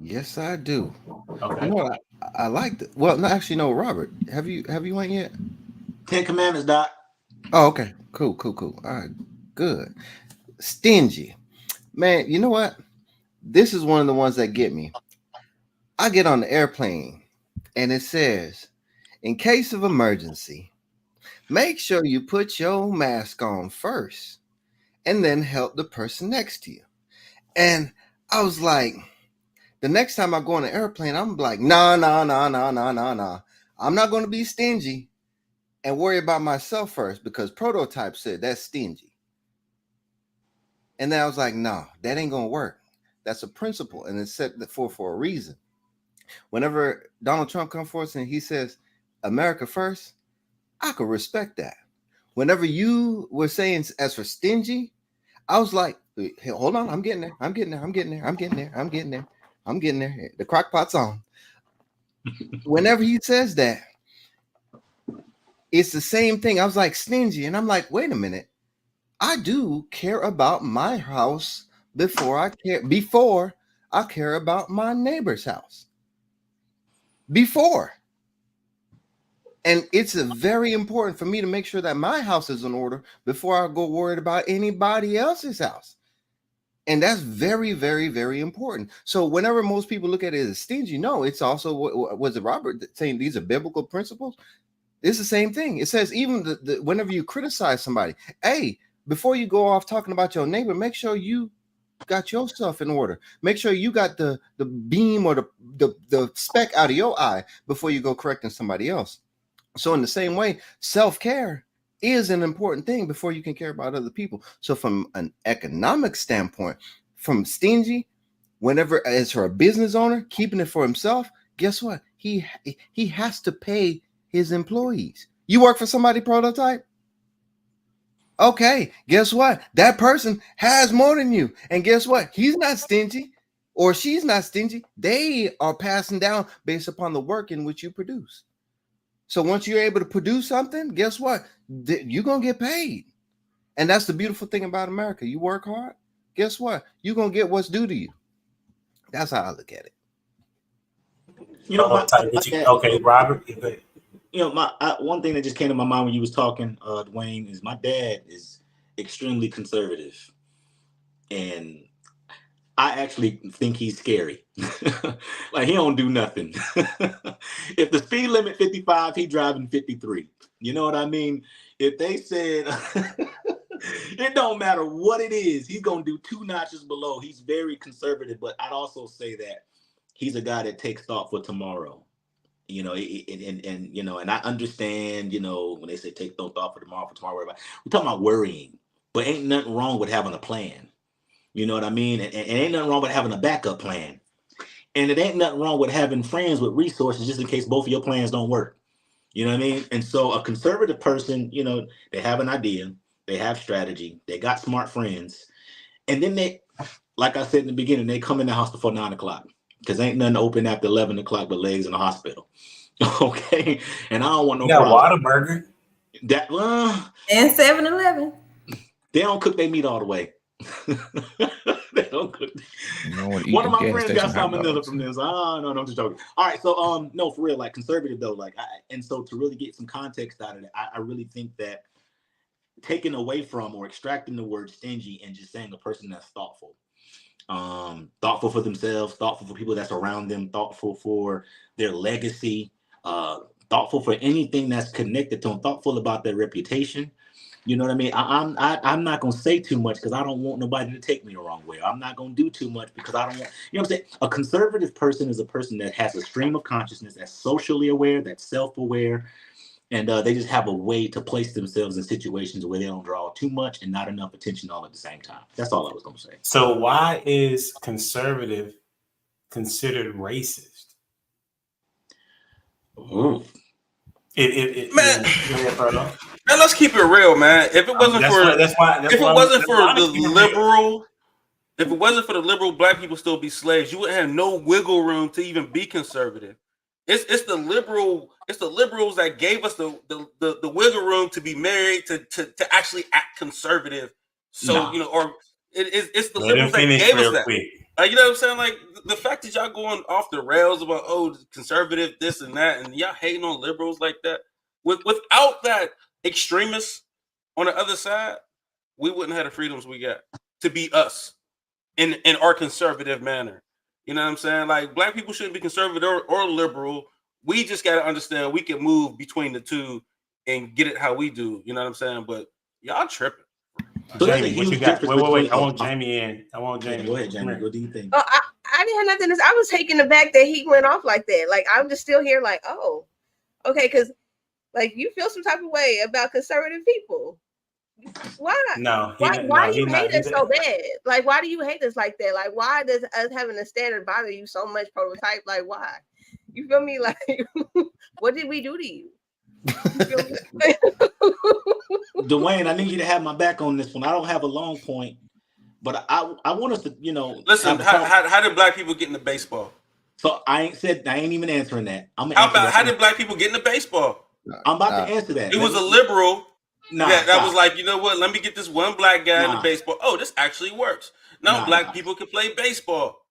Speaker 9: Yes, I do.
Speaker 4: Okay.
Speaker 9: You know what? I like it. Well, no, actually, no, Robert. Have you went yet?
Speaker 5: 10 Commandments, Doc.
Speaker 9: Oh, okay. Cool. All right. Good. Stingy. Man, you know what? This is one of the ones that get me. I get on the airplane and it says, in case of emergency, make sure you put your mask on first and then help the person next to you. And I was like, the next time I go on an airplane, I'm like, nah. I'm not going to be stingy and worry about myself first, because Prototype said that's stingy. And then I was like, no, that ain't going to work. That's a principle, and it's set for a reason. Whenever Donald Trump comes forth and he says, America first, I could respect that. Whenever you were saying as for stingy, I was like, hey, hold on, I'm getting there. The crock pot's on. Whenever he says that, it's the same thing. I was like, stingy. And I'm like, wait a minute. I do care about my house before I care about my neighbor's house. Before. And it's very important for me to make sure that my house is in order before I go worried about anybody else's house. And that's very, very, very important. So whenever most people look at it as stingy, no, it's also, was it Robert saying these are biblical principles? It's the same thing. It says even whenever you criticize somebody, hey, before you go off talking about your neighbor, make sure you got your stuff in order. Make sure you got the beam or the speck out of your eye before you go correcting somebody else. So in the same way, self-care is an important thing before you can care about other people. So from an economic standpoint, from stingy, whenever as for a business owner, keeping it for himself, guess what? He has to pay his employees. You work for somebody, Prototype? Okay, guess what? That person has more than you. And guess what? He's not stingy or she's not stingy. They are passing down based upon the work in which you produce. So once you're able to produce something, guess what? You're going to get paid. And that's the beautiful thing about America. You work hard, guess what? You're going to get what's due to you. That's how I look at it.
Speaker 5: You know,
Speaker 4: okay, Robert.
Speaker 5: You know, one thing that just came to my mind when you was talking, Dwayne, is my dad is extremely conservative. And I actually think he's scary. Like, he don't do nothing. If the speed limit 55, he driving 53. You know what I mean? If they said it don't matter what it is, he's gonna do 2 notches below. He's very conservative, but I'd also say that he's a guy that takes thought for tomorrow. You know, and you know, and I understand, you know, when they say take no thought for tomorrow, we're talking about worrying, but ain't nothing wrong with having a plan. You know what I mean? And ain't nothing wrong with having a backup plan. And it ain't nothing wrong with having friends with resources just in case both of your plans don't work. You know what I mean? And so a conservative person, you know, they have an idea, they have strategy, they got smart friends. And then they, like I said in the beginning, they come in the house before 9 o'clock because ain't nothing open after 11 o'clock but legs in the hospital. Okay? And I don't want no problem.
Speaker 4: Whataburger.
Speaker 5: That,
Speaker 6: and 7-Eleven.
Speaker 5: They don't cook their meat all the way. They don't cook.
Speaker 8: One
Speaker 5: of my friends got salmonella from this. No, I'm just joking. All right, so no, for real, like conservative though, like, and so to really get some context out of it, I really think that taking away from or extracting the word stingy and just saying a person that's thoughtful for themselves, thoughtful for people that's around them, thoughtful for their legacy, thoughtful for anything that's connected to them, thoughtful about their reputation. You know what I mean? I'm not going to say too much because I don't want nobody to take me the wrong way. I'm not going to do too much because I don't want, you know what I'm saying? A conservative person is a person that has a stream of consciousness, that's socially aware, that's self-aware, and they just have a way to place themselves in situations where they don't draw too much and not enough attention all at the same time. That's all I was going to say.
Speaker 4: So why is conservative considered racist?
Speaker 5: Ooh.
Speaker 7: Man, let's keep it real, man. If it wasn't if it wasn't for the liberal black people still be slaves, you wouldn't have no wiggle room to even be conservative. It's the liberals that gave us the wiggle room to be married to actually act conservative. So you know, or it's the liberals that gave us that. Like, you know what I'm saying? Like the fact that y'all going off the rails about conservative this and that, and y'all hating on liberals like that. Without that extremists on the other side, we wouldn't have the freedoms we got to be us. in our conservative manner. You know what I'm saying? Like black people shouldn't be conservative or liberal. We just got to understand we can move between the two and get it how we do. You know what I'm saying? But y'all tripping.
Speaker 5: So
Speaker 4: Jamie, what you got? Wait. I want Jamie in. I want Jamie.
Speaker 5: Go ahead, Jamie. What do you think?
Speaker 1: Oh, I didn't have nothing to say. I was taken aback that he went off like that. Like, I'm just still here like, oh, okay, because like you feel some type of way about conservative people. Why?
Speaker 4: No.
Speaker 1: Why do you hate us so bad? Like, why do you hate us like that? Like, why does us having a standard bother you so much, Prototype? Like, why? You feel me? Like, what did we do to you?
Speaker 5: Dwayne, I need you to have my back on this one. I don't have a long point, but I want us to,
Speaker 7: listen. How did black people get into baseball?
Speaker 5: So I ain't even answering that.
Speaker 7: How did black people get into baseball?
Speaker 5: I'm about to answer that.
Speaker 7: It was a liberal that was like, you know what? Let me get this one black guy into baseball. Oh, this actually works. Now black people can play baseball.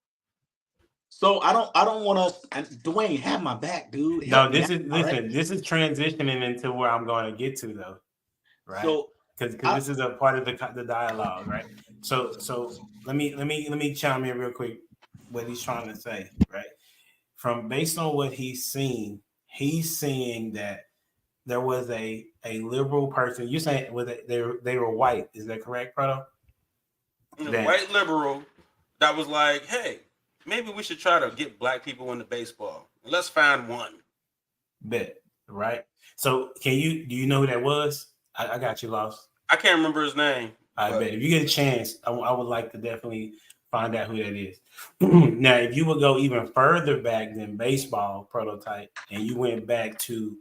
Speaker 5: So I don't want us. Dwayne, have my back, dude.
Speaker 4: No, this is This is transitioning into where I'm going to get to, though, right? So because this is a part of the dialogue, right? So let me chime in real quick. What he's trying to say, right? Based on what he's seeing that there was a liberal person. You're saying they were white? Is that correct, Proto?
Speaker 7: White liberal that was like, hey. Maybe we should try to get black people into baseball. Let's find one.
Speaker 4: Bet, right? So do you know who that was? I got you lost.
Speaker 7: I can't remember his name.
Speaker 4: I bet if you get a chance, I would like to definitely find out who that is. Now, if you would go even further back than baseball, Prototype, and you went back to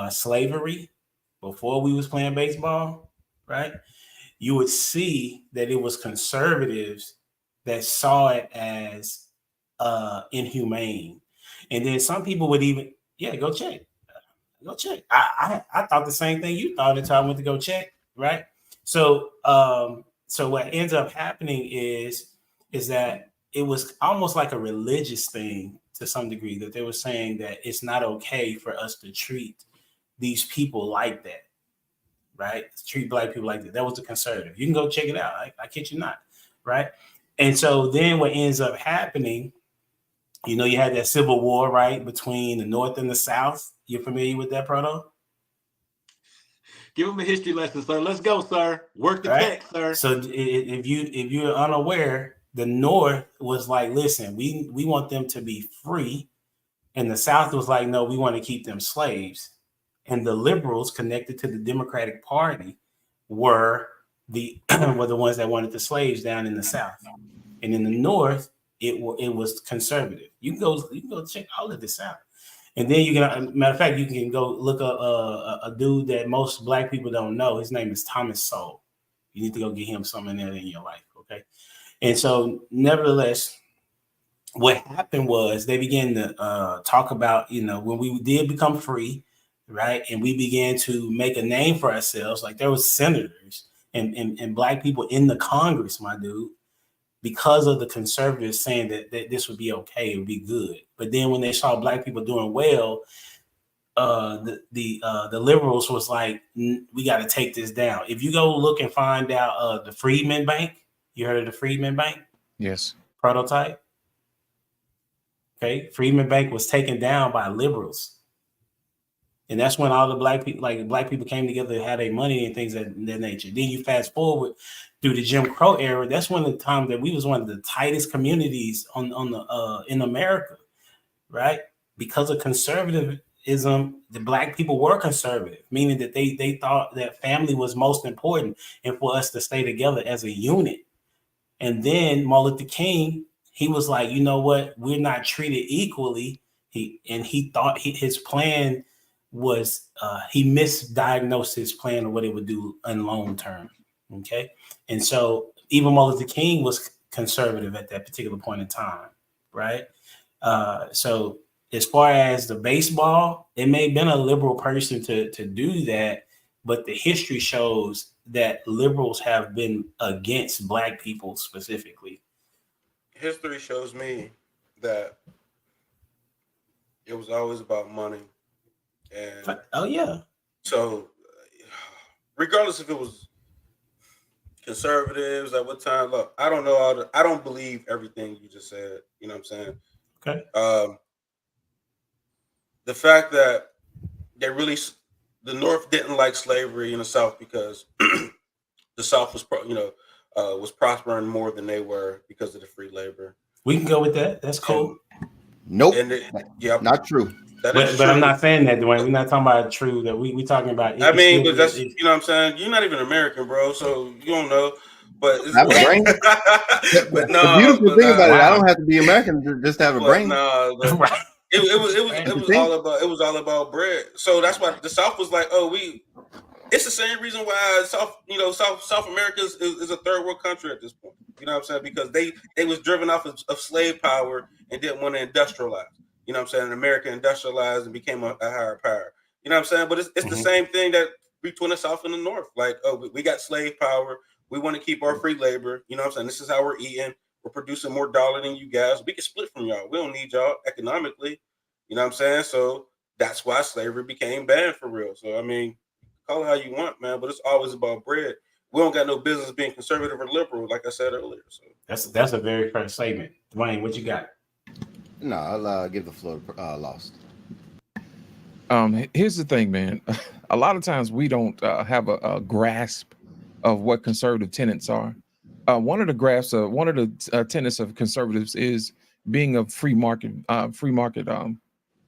Speaker 4: slavery before we was playing baseball, right? You would see that it was conservatives that saw it as inhumane, and then some people would even go check. I thought the same thing you thought until I went to go check, right? So what ends up happening is that it was almost like a religious thing to some degree, that they were saying that it's not okay for us to treat these people like that, right? Treat black people like that. That was the conservative. You can go check it out. I kid you not, right? And so then what ends up happening, you had that civil war, right, between the North and the South. You're familiar with that, Proto?
Speaker 5: Give him a history lesson, sir. Let's go, sir. Work the text, sir.
Speaker 4: So if you're unaware, the North was like, listen, we want them to be free, and the South was like, no, we want to keep them slaves. And the liberals connected to the Democratic Party were the ones that wanted the slaves down in the South, and in the North, it was conservative. You can go check all of this out, and then you can. Matter of fact, you can go look up a dude that most black people don't know. His name is Thomas Sowell. You need to go get him something in your life, okay? And so, nevertheless, what happened was they began to talk about, when we did become free, right, and we began to make a name for ourselves. Like there was senators and black people in the Congress, my dude, because of the conservatives saying that this would be okay, it would be good. But then when they saw black people doing well, the liberals was like, we got to take this down. If you go look and find out the Freedmen Bank, you heard of the Freedmen Bank?
Speaker 8: Yes.
Speaker 4: Prototype. Okay, Freedmen Bank was taken down by liberals. And that's when all the black people came together to have their money and things of that nature. Then you fast forward through the Jim Crow era. That's one of the times that we was one of the tightest communities in America, right? Because of conservatism, the black people were conservative, meaning that they thought that family was most important and for us to stay together as a unit. And then Martin Luther King, he was like, you know what? We're not treated equally. He thought his plan was he misdiagnosed his plan of what it would do in long term. Okay. And so even Martin Luther King was conservative at that particular point in time. Right. So as far as the baseball, it may have been a liberal person to do that, but the history shows that liberals have been against black people specifically.
Speaker 7: History shows me that it was always about money. And
Speaker 4: oh yeah.
Speaker 7: So regardless if it was conservatives at what time. Look, I don't know I don't believe everything you just said. You know what I'm saying?
Speaker 4: Okay.
Speaker 7: The fact that the North didn't like slavery in the South because the South was, was prospering more than they were because of the free labor.
Speaker 4: We can go with that. That's cool.
Speaker 9: Nope. Not true.
Speaker 7: That
Speaker 4: but
Speaker 7: is true.
Speaker 4: I'm not saying that, Dwayne. We're not talking about true. That we talking about.
Speaker 7: I mean, but that's you know what I'm saying. You're not even American, bro. So you don't know. But it's,
Speaker 9: I have a brain.
Speaker 7: But no,
Speaker 9: the beautiful thing about it, I
Speaker 4: wow.
Speaker 9: don't have to be American just to have a brain.
Speaker 7: No, it was all about bread. So that's why the South was like, it's the same reason why South America is a third world country at this point. You know what I'm saying? Because they was driven off of slave power and didn't want to industrialize. You know what I'm saying? And America industrialized and became a higher power. You know what I'm saying? But it's the same thing that between the South and the North. Like, we got slave power. We want to keep our free labor. You know what I'm saying? This is how we're eating. We're producing more dollar than you guys. We can split from y'all. We don't need y'all economically. You know what I'm saying? So that's why slavery became banned for real. So, I mean, call it how you want, man, but it's always about bread. We don't got no business being conservative or liberal, like I said earlier. So
Speaker 4: that's a very fair statement. Dwayne, what you got?
Speaker 9: No, I'll give the floor to Lost.
Speaker 8: Here's the thing, man. A lot of times we don't have a grasp of what conservative tenets are. One of the tenets of conservatives is being a free market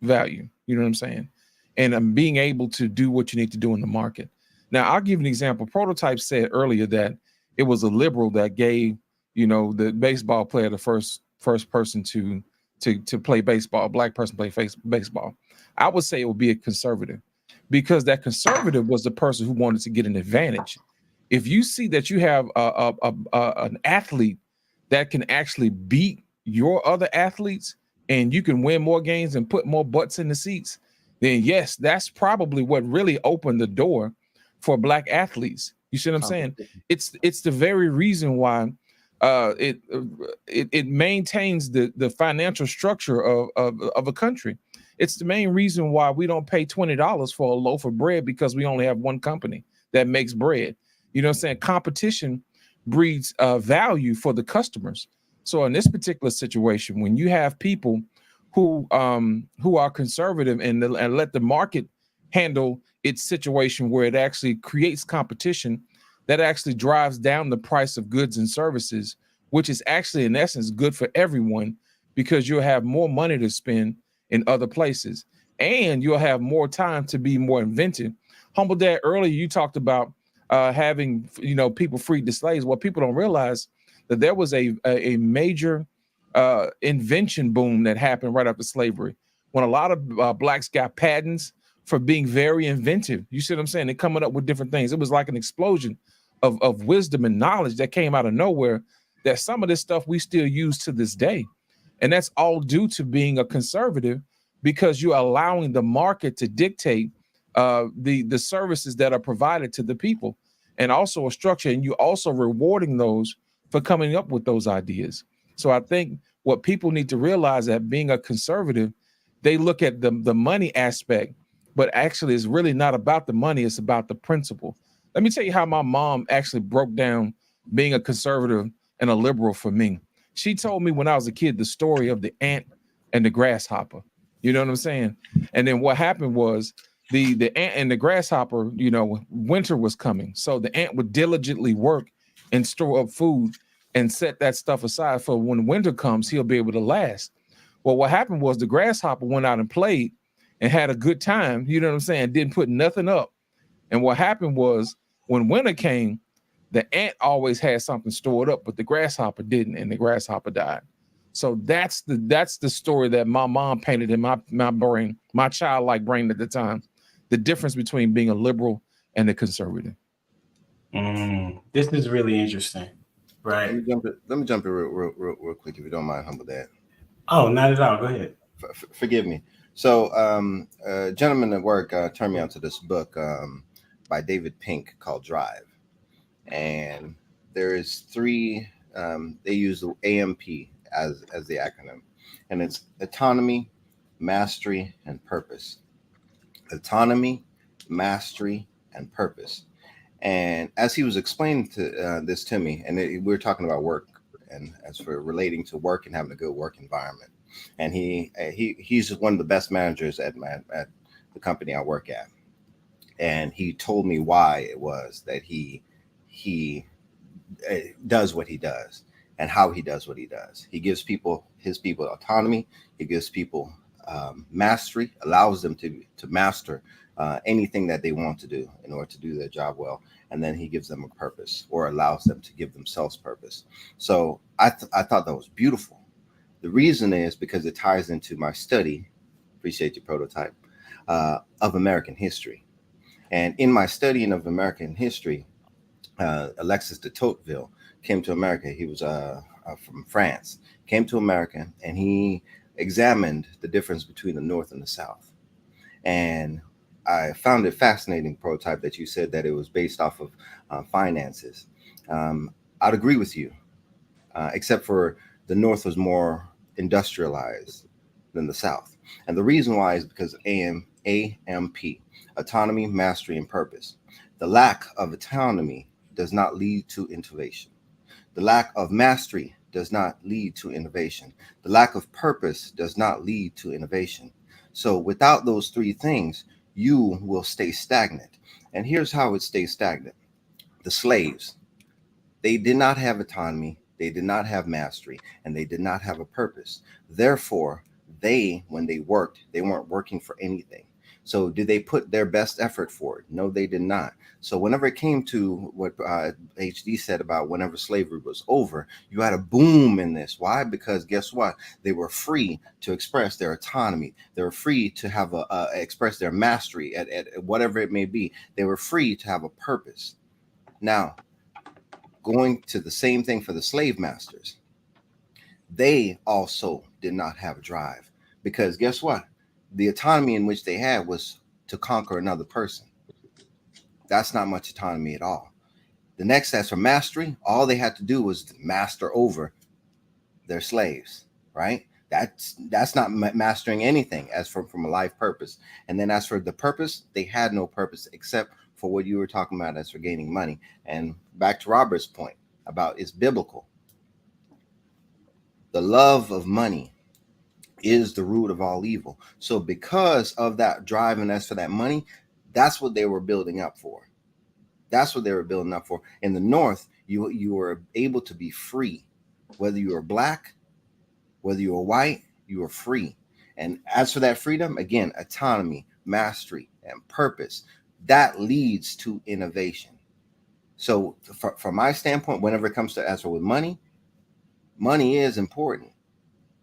Speaker 8: value. You know what I'm saying? And being able to do what you need to do in the market. Now, I'll give you an example. Prototype said earlier that it was a liberal that gave, the baseball player the first person to play baseball, a black person play baseball. I would say it would be a conservative, because that conservative was the person who wanted to get an advantage. If you see that you have an athlete that can actually beat your other athletes and you can win more games and put more butts in the seats, then yes, that's probably what really opened the door for black athletes. You see what I'm saying? It's the very reason why it maintains the financial structure of a country. It's the main reason why we don't pay $20 for a loaf of bread, because we only have one company that makes bread. You know what I'm saying? Competition breeds value for the customers. So in this particular situation, when you have people who are conservative and let the market handle its situation, where it actually creates competition that actually drives down the price of goods and services, which is actually in essence good for everyone, because you'll have more money to spend in other places and you'll have more time to be more inventive. Humble Dad, earlier you talked about having people freed the slaves. Well, people don't realize that there was a major invention boom that happened right after slavery, when a lot of blacks got patents for being very inventive. You see what I'm saying? They're coming up with different things. It was like an explosion of wisdom and knowledge that came out of nowhere, that some of this stuff we still use to this day. And that's all due to being a conservative, because you're allowing the market to dictate the services that are provided to the people, and also a structure, and you also rewarding those for coming up with those ideas. So I think what people need to realize, that being a conservative, they look at the money aspect, but actually it's really not about the money, it's about the principle. Let me tell you how my mom actually broke down being a conservative and a liberal for me. She told me when I was a kid the story of the ant and the grasshopper. You know what I'm saying? And then what happened was the ant and the grasshopper, winter was coming. So the ant would diligently work and store up food and set that stuff aside for when winter comes, he'll be able to last. Well, what happened was the grasshopper went out and played and had a good time. You know what I'm saying? Didn't put nothing up. And what happened was when winter came, the ant always had something stored up, but the grasshopper didn't, and the grasshopper died. So that's the story that my mom painted in my brain, my childlike brain at the time. The difference between being a liberal and a conservative.
Speaker 4: This is really interesting, right?
Speaker 9: Let me jump in real quick, if you don't mind, Humble Dad.
Speaker 4: Oh, not at all. Go ahead.
Speaker 9: Forgive me. So, a gentleman at work turned me on to this book by David Pink called Drive. And there is three, they use the AMP as the acronym, and it's autonomy, mastery, and purpose. Autonomy, mastery, and purpose. And as he was explaining this to me, and we were talking about work, and as for relating to work and having a good work environment, and he's one of the best managers at the company I work at, and he told me why it was that he does what he does and how he does what he does. He gives his people autonomy. He gives people mastery, allows them to master anything that they want to do in order to do their job well. And then he gives them a purpose, or allows them to give themselves purpose. So I thought that was beautiful. The reason is because it ties into my study, appreciate your prototype, of American history. And in my studying of American history, Alexis de Tocqueville came to America. He was from France, came to America, and he examined the difference between the North and the South. And I found it fascinating, prototype, that you said that it was based off of finances. I'd agree with you, except for the North was more industrialized than the South. And the reason why is because AMP, autonomy, mastery, and purpose. The lack of autonomy does not lead to innovation. The lack of mastery does not lead to innovation. The lack of purpose does not lead to innovation. So without those three things, you will stay stagnant. And here's how it stays stagnant. The slaves, they did not have autonomy, they did not have mastery, and they did not have a purpose. Therefore, when they worked, they weren't working for anything. So did they put their best effort for it? No, they did not. So whenever it came to what HD said about whenever slavery was over, you had a boom in this. Why? Because guess what? They were free to express their autonomy. They were free to have express their mastery at whatever it may be. They were free to have a purpose. Now, going to the same thing for the slave masters, they also did not have a drive, because guess what? The autonomy in which they had was to conquer another person. That's not much autonomy at all. The next, as for mastery, all they had to do was to master over their slaves, right? That's not mastering anything as from a life purpose. And then as for the purpose, they had no purpose except for what you were talking about as for gaining money. And back to Robert's point about it's biblical. The love of money is the root of all evil. So because of that drive and as for that money, that's what they were building up for. That's what they were building up for. In the North, you were able to be free. Whether you were black, whether you were white, you were free. And as for that freedom, again, autonomy, mastery, and purpose, that leads to innovation. So from my standpoint, whenever it comes to as for with money is important.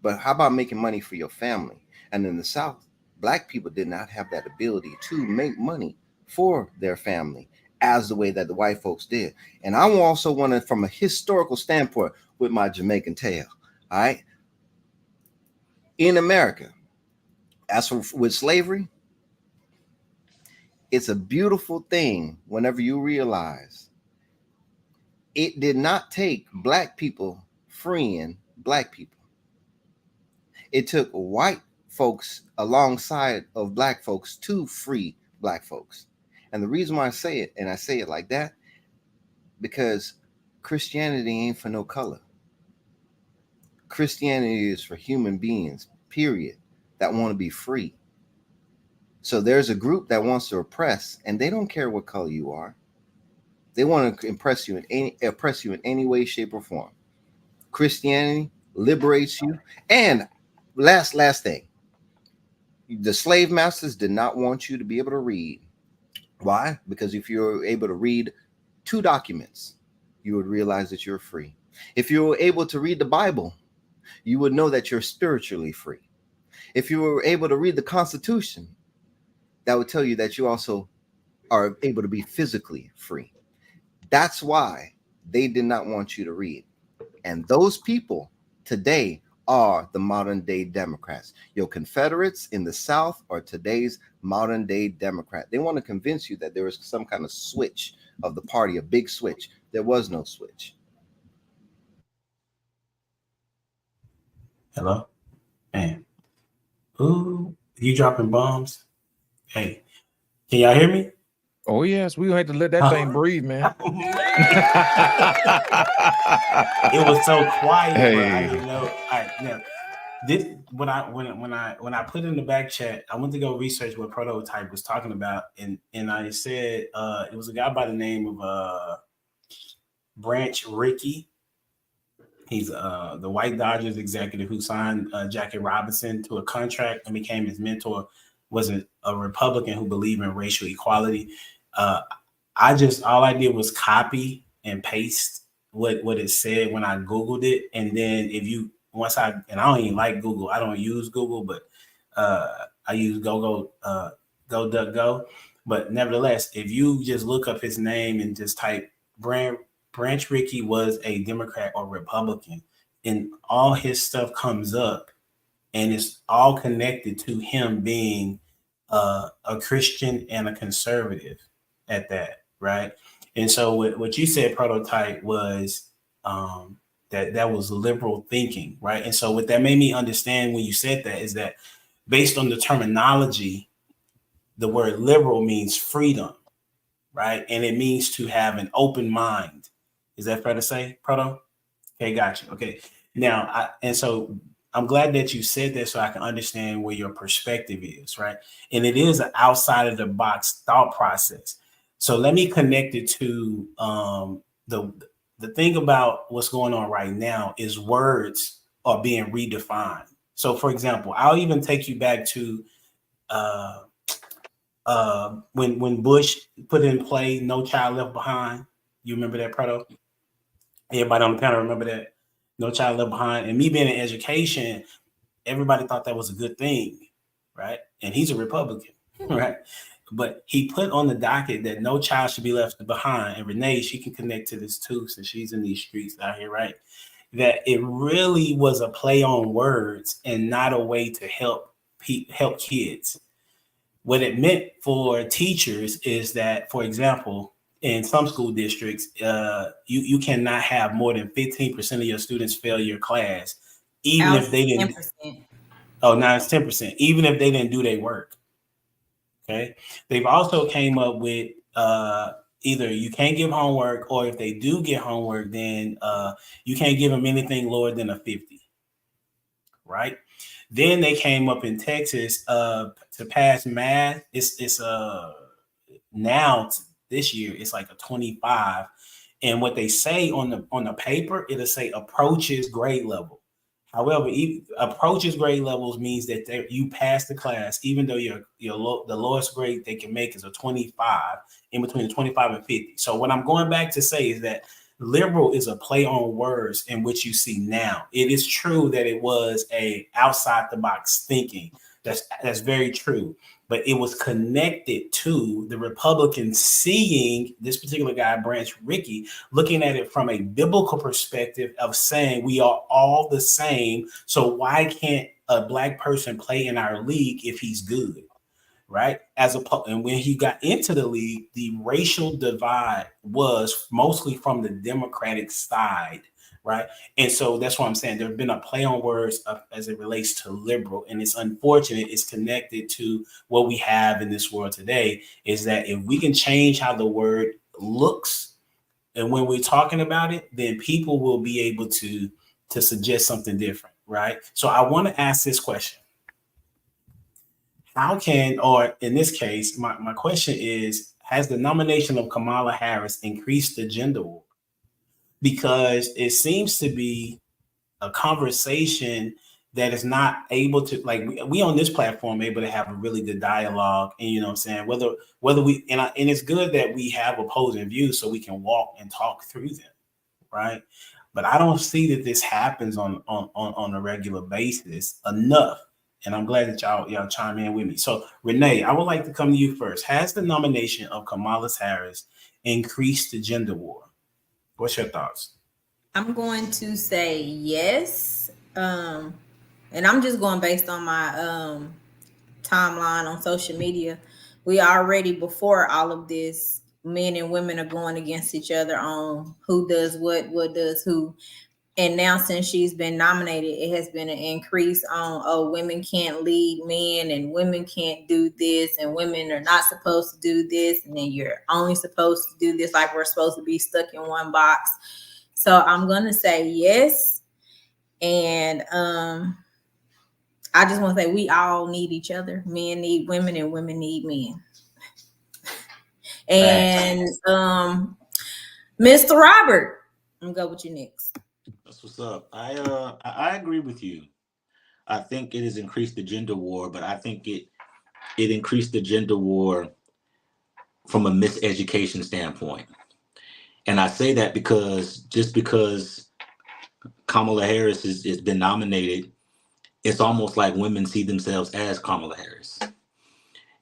Speaker 9: But how about making money for your family? And in the South, Black people did not have that ability to make money for their family as the way that the white folks did. And I also want to, from a historical standpoint, with my Jamaican tale, all right? In America, as for with slavery, it's a beautiful thing whenever you realize it did not take Black people freeing Black people. It took white folks alongside of Black folks to free Black folks. And the reason why I say it, and I say it like that, because Christianity ain't for no color. Christianity is for human beings, period, that want to be free. So there's a group that wants to oppress, and they don't care what color you are. They want to oppress you in any way, shape, or form. Christianity liberates you. And last thing, the slave masters did not want you to be able to read. Why? Because if you're able to read 2 documents, you would realize that you're free. If you were able to read the Bible, you would know that you're spiritually free. If you were able to read the Constitution, that would tell you that you also are able to be physically free. That's why they did not want you to read. And those people today are the modern day Democrats. Your Confederates in the South are today's modern day Democrat. They want to convince you that there is some kind of switch of the party, a big switch. There was no switch.
Speaker 4: Hello? Man. Ooh, you dropping bombs? Hey, can y'all hear me?
Speaker 8: Oh yes, we had to let that thing breathe, man.
Speaker 4: It was so quiet,
Speaker 8: Hey.
Speaker 4: but I didn't know. All right, now this when I put in the back chat, I went to go research what Prototype was talking about, and I said it was a guy by the name of Branch Rickey. He's the White Dodgers executive who signed Jackie Robinson to a contract and became his mentor. Was a Republican who believed in racial equality. All I did was copy and paste what it said when I Googled it. And then I don't even like Google. I don't use Google, but I use GoDuckGo. But nevertheless, if you just look up his name and just type Branch Rickey was a Democrat or Republican, and all his stuff comes up, and it's all connected to him being a Christian and a conservative at that, right? And so what you said, Prototype, was that was liberal thinking, right? And so what that made me understand when you said that is that based on the terminology, the word liberal means freedom, right? And it means to have an open mind. Is that fair to say, Proto? Okay, gotcha. Okay. Now, so I'm glad that you said that so I can understand where your perspective is, right? And it is an outside of the box thought process. So let me connect it to the thing about what's going on right now is words are being redefined. So, for example, I'll even take you back to when Bush put in play No Child Left Behind. You remember that, Proto? Everybody on the panel remember that? No Child Left Behind. And me being in education, everybody thought that was a good thing, right? And he's a Republican, right? But he put on the docket that no child should be left behind. And Renee, she can connect to this too, since she's in these streets out here, right? That it really was a play on words and not a way to help kids. What it meant for teachers is that, for example, in some school districts, you cannot have more than 15% of your students fail your class, even if they didn't. 10%. Oh, now it's 10%, even if they didn't do their work. Okay. They've also came up with either you can't give homework, or if they do get homework, then you can't give them anything lower than a 50. Right. Then they came up in Texas to pass math. It's now this year it's like a 25, and what they say on the paper, it'll say approaches grade level. However, approaches grade levels means that you pass the class, even though the lowest grade they can make is a 25, in between 25 and 50. So what I'm going back to say is that liberal is a play on words in which you see now. It is true that it was a outside the box thinking. That's very true. But it was connected to the Republicans seeing this particular guy, Branch Rickey, looking at it from a biblical perspective of saying we are all the same. So why can't a black person play in our league if he's good? Right? And when he got into the league, the racial divide was mostly from the Democratic side. Right. And so that's what I'm saying. There's been a play on words as it relates to liberal. And it's unfortunate. It's connected to what we have in this world today, is that if we can change how the word looks, and when we're talking about it, then people will be able to suggest something different. Right. So I want to ask this question. How can, or in this case, my question is, has the nomination of Kamala Harris increased the gender war? Because it seems to be a conversation that is not able to, like, we on this platform able to have a really good dialogue, and you know what I'm saying, whether we and it's good that we have opposing views so we can walk and talk through them, right? But I don't see that this happens on a regular basis enough, and I'm glad that y'all chime in with me. So Renee, I would like to come to you first. Has the nomination of Kamala Harris increased the gender war? What's your thoughts?
Speaker 6: I'm going to say yes. And I'm just going based on my timeline on social media. We already, before all of this, men and women are going against each other on who does what does who. And now since she's been nominated, it has been an increase on, women can't lead men and women can't do this and women are not supposed to do this. And then you're only supposed to do this, like we're supposed to be stuck in one box. So I'm going to say yes. And I just want to say we all need each other. Men need women and women need men. And Mr. Robert, I'm going to go with you next.
Speaker 5: That's what's up. I agree with you. I think it has increased the gender war, but I think it increased the gender war from a miseducation standpoint. And I say that because just because Kamala Harris has been nominated, it's almost like women see themselves as Kamala Harris.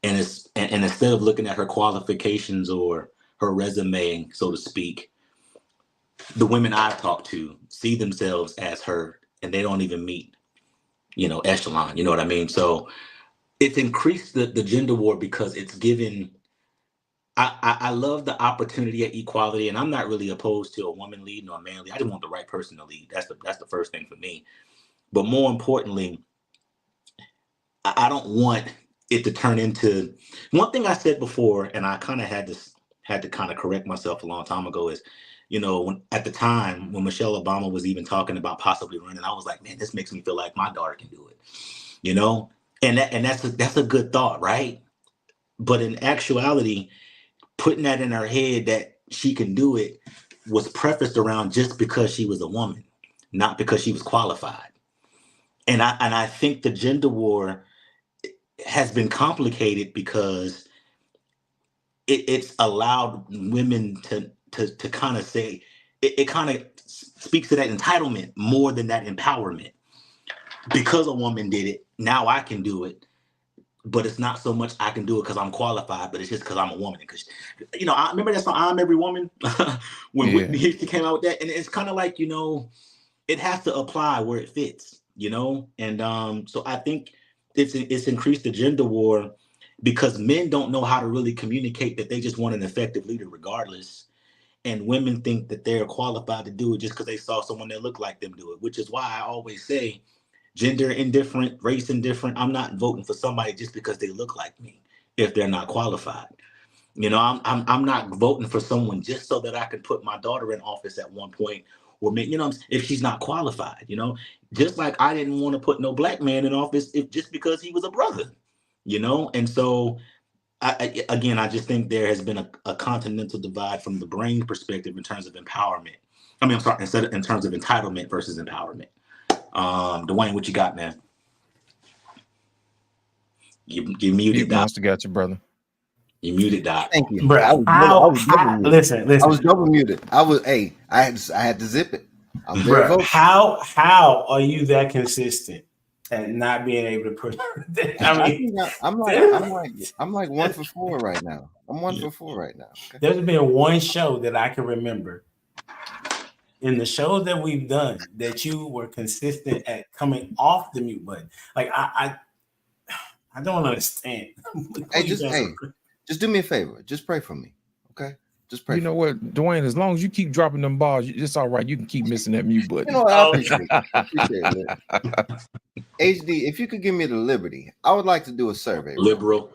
Speaker 5: And instead of looking at her qualifications or her resume, so to speak, the women I've talked to see themselves as her, and they don't even meet, echelon. You know what I mean? So it's increased the gender war because it's given. I love the opportunity at equality, and I'm not really opposed to a woman leading or a man leading. I just want the right person to lead. That's the first thing for me. But more importantly, I don't want it to turn into one thing I said before, and I kind of had to kind of correct myself a long time ago is, at the time when Michelle Obama was even talking about possibly running, I was like, man, this makes me feel like my daughter can do it, and that's a good thought, right? But in actuality, putting that in her head that she can do it was prefaced around just because she was a woman, not because she was qualified. And I think the gender war has been complicated because it's allowed women to kind of say, it kind of speaks to that entitlement more than that empowerment. Because a woman did it, now I can do it. But it's not so much I can do it because I'm qualified, but it's just because I'm a woman. Because, I remember that song, I'm Every Woman, when Whitney Houston came out with that. And it's kind of like, it has to apply where it fits, And so I think it's increased the gender war because men don't know how to really communicate that they just want an effective leader regardless. And women think that they're qualified to do it just because they saw someone that looked like them do it, which is why I always say gender indifferent, race indifferent. I'm not voting for somebody just because they look like me if they're not qualified. I'm not voting for someone just so that I can put my daughter in office at one point or if she's not qualified, just like I didn't want to put no black man in office just because he was a brother, And so I just think there has been a continental divide from the brain perspective in terms of empowerment. In terms of entitlement versus empowerment. Dwayne, what you got, man? You muted, Doc.
Speaker 8: Monster got you, brother.
Speaker 5: You muted, Doc.
Speaker 9: Thank you.
Speaker 4: Bro, listen.
Speaker 9: I was double muted. I had to zip it. I'm very vocal.
Speaker 4: How are you that consistent at not being able to put?
Speaker 9: I'm like 1 for 4 right now. I'm 1 for 4 right now. Okay?
Speaker 4: There's been one show that I can remember in the shows that we've done that you were consistent at coming off the mute button. Like I don't understand.
Speaker 9: Just do me a favor. Just pray for me, okay? Just pray.
Speaker 8: You know what, Dwayne? As long as you keep dropping them balls, it's all right. You can keep missing that mute button.
Speaker 9: I appreciate it. HD, if you could give me the liberty, I would like to do a survey.
Speaker 5: Liberal.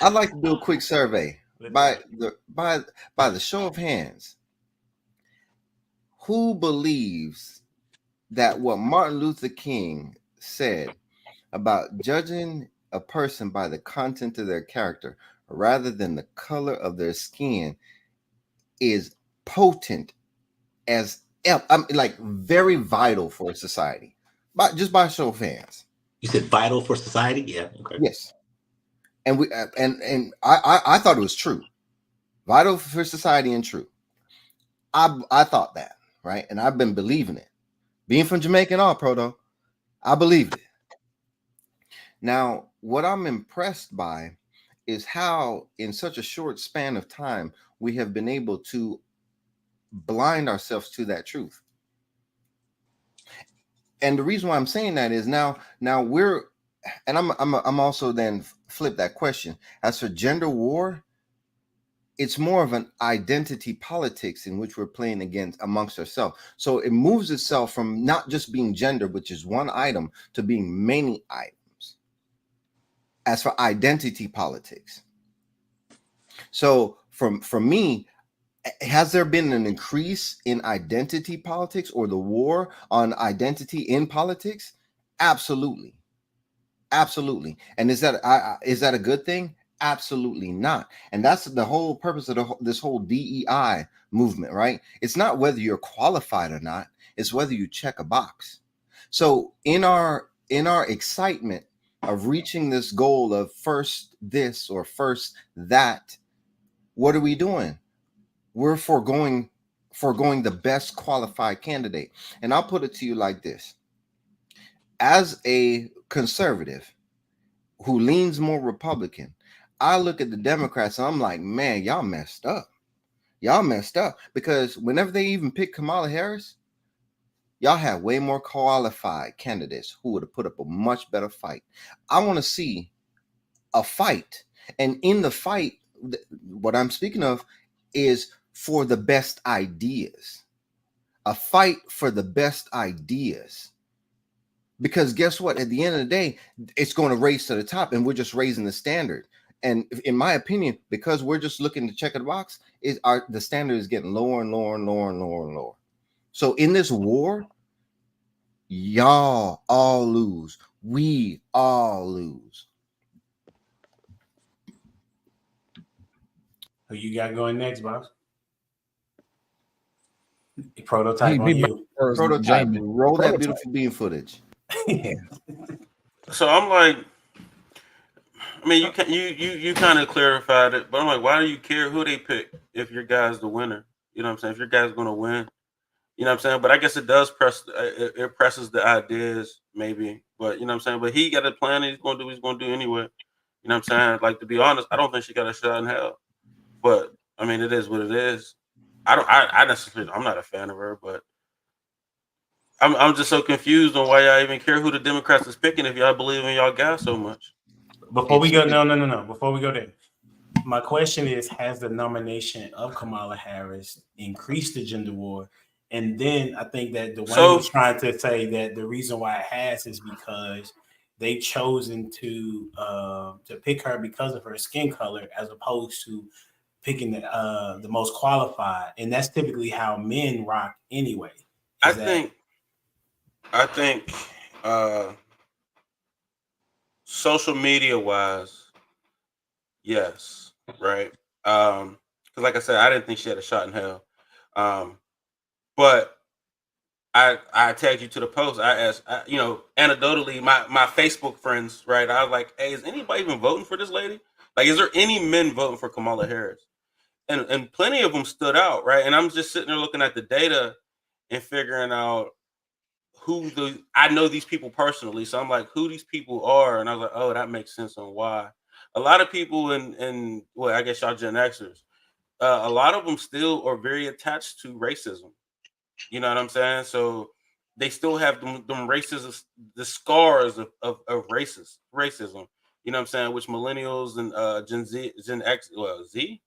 Speaker 9: I'd like to do a quick survey by the show of hands. Who believes that what Martin Luther King said about judging a person by the content of their character rather than the color of their skin is potent as like very vital for society? Just by show of hands.
Speaker 5: You said vital for society? Yeah. Okay.
Speaker 9: Yes. And we and I thought it was true. Vital for society and true. I thought that, right? And I've been believing it. Being from Jamaica and all, Proto, I believed it. Now, what I'm impressed by is how in such a short span of time we have been able to blind ourselves to that truth. And the reason why I'm saying that is now we're, and I'm also then flip that question. As for gender war, it's more of an identity politics in which we're playing against amongst ourselves. So it moves itself from not just being gender, which is one item, to being many items. As for identity politics, so for me, has there been an increase in identity politics or the war on identity in politics? Absolutely. Absolutely. And is that a good thing? Absolutely not. And that's the whole purpose of this whole DEI movement, right? It's not whether you're qualified or not, it's whether you check a box. So in our excitement of reaching this goal of first this or first that, what are we doing? We're foregoing the best qualified candidate. And I'll put it to you like this. As a conservative who leans more Republican, I look at the Democrats and I'm like, man, y'all messed up. Y'all messed up, because whenever they even pick Kamala Harris, y'all have way more qualified candidates who would have put up a much better fight. I want to see a fight. And in the fight, what I'm speaking of is for the best ideas. A fight for the best ideas. Because guess what? At the end of the day, it's going to race to the top, and we're just raising the standard. And in my opinion, because we're just looking to check the box, the standard is getting lower and lower and lower and lower and lower. So in this war, y'all all lose. We all lose.
Speaker 4: Who you got going next, boss? Prototype on you.
Speaker 9: Prototype. Roll that beautiful bean footage.
Speaker 7: So I'm like, I mean, you kind of clarified it, but I'm like, why do you care who they pick if your guy's the winner? You know what I'm saying? If your guy's going to win, you know what I'm saying? But I guess it does it presses the ideas maybe, but you know what I'm saying? But he got a plan and he's going to do what he's going to do anyway. You know what I'm saying? Like, to be honest, I don't think she got a shot in hell, but I mean, it is what it is. I'm not a fan of her, but I'm just so confused on why y'all even care who the Democrats is picking if y'all believe in y'all guy so much.
Speaker 4: Before we go, no. Before we go there, my question is: has the nomination of Kamala Harris increased the gender war? And then I think that Dwayne was trying to say that the reason why it has is because they've chosen to pick her because of her skin color, as opposed to picking the most qualified, and that's typically how men rock anyway. I
Speaker 7: think social media wise, yes, right? Because like I said, I didn't think she had a shot in hell. But I tagged you to the post. I asked, anecdotally, my Facebook friends, right? I was like, hey, is anybody even voting for this lady? Like, is there any men voting for Kamala Harris? And plenty of them stood out, right? And I'm just sitting there looking at the data and figuring out I know these people personally, so I'm like, who these people are, and I was like, oh, that makes sense on why. A lot of people well, I guess y'all Gen Xers, a lot of them still are very attached to racism. You know what I'm saying? So they still have them racism, the scars of racism. You know what I'm saying? Which millennials and Gen X, Z?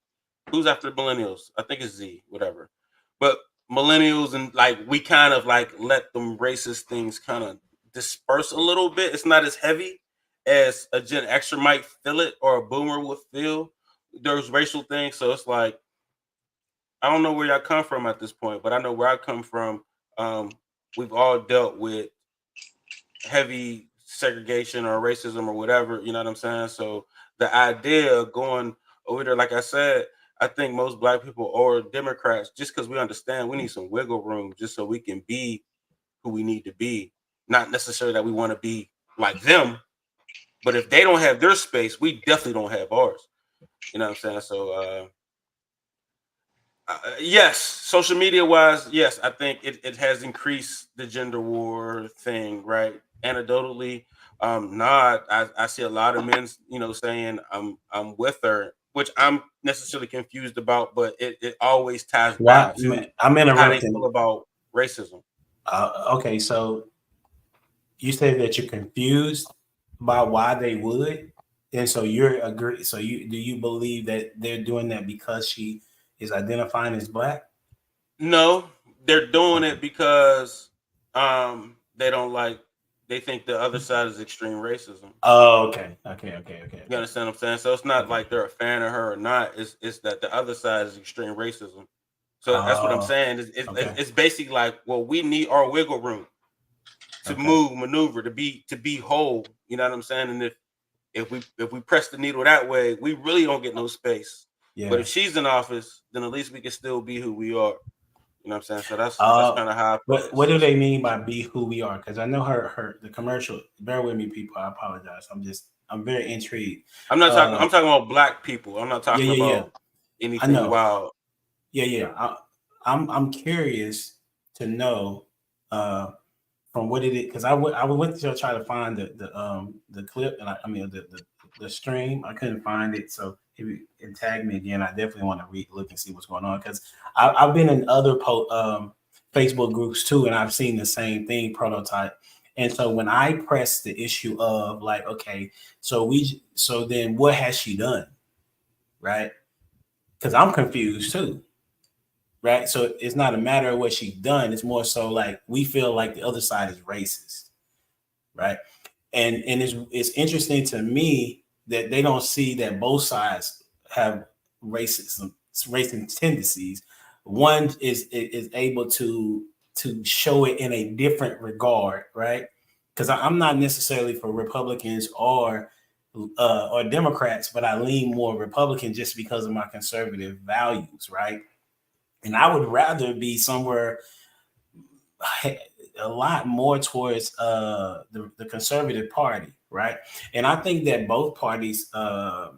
Speaker 7: Who's after millennials? I think it's Z, whatever. But millennials and like we kind of like let them racist things kind of disperse a little bit. It's not as heavy as a Gen Xer might feel it or a boomer would feel those racial things. So it's like, I don't know where y'all come from at this point, but I know where I come from. We've all dealt with heavy segregation or racism or whatever, you know what I'm saying? So the idea of going over there, like I said, I think most Black people or Democrats, just because we understand we need some wiggle room just so we can be who we need to be. Not necessarily that we want to be like them, but if they don't have their space, we definitely don't have ours. You know what I'm saying? So, yes, social media wise, yes, I think it has increased the gender war thing, right? Anecdotally, I see a lot of men, saying I'm with her, which I'm necessarily confused about, but it always ties back to
Speaker 4: I'm interrupting.
Speaker 7: How they feel about racism.
Speaker 4: Okay, so you said that you're confused by why they would. And so you're agree. So do you believe that they're doing that because she is identifying as black?
Speaker 7: No, they're doing it because they don't like. They think the other side is extreme racism.
Speaker 4: Oh, okay.
Speaker 7: You understand what I'm saying? So it's not like they're a fan of her or not. It's that the other side is extreme racism. So that's what I'm saying. It's basically like, well, we need our wiggle room to move, maneuver, to be whole. You know what I'm saying? And if we press the needle that way, we really don't get no space. Yeah. But if she's in office, then at least we can still be who we are. You know what I'm saying? So that's kind of how.
Speaker 4: What do they mean by be who we are? Because I know the commercial. Bear with me, people. I apologize. I'm very intrigued.
Speaker 7: I'm not talking. I'm talking about black people. I'm not talking about anything wild.
Speaker 4: Yeah. I'm curious to know from what it is, because I went to try to find the clip, and the stream. I couldn't find it, so if you can tag me again, I definitely want to look and see what's going on, because I've been in other Facebook groups too, and I've seen the same thing, prototype. And so when I press the issue of like, okay, so then what has she done, right? Because I'm confused too. Right. So it's not a matter of what she's done. It's more so like we feel like the other side is racist. Right. And it's interesting to me that they don't see that both sides have racist tendencies. One is able to show it in a different regard. Right. Because I'm not necessarily for Republicans or Democrats, but I lean more Republican just because of my conservative values. Right. And I would rather be somewhere a lot more towards the conservative party, right? And I think that both parties are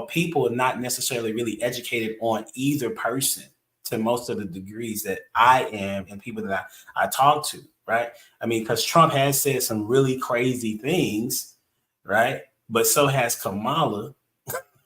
Speaker 4: people not necessarily really educated on either person to most of the degrees that I am and people that I talk to, right? I mean, because Trump has said some really crazy things, right? But so has Kamala,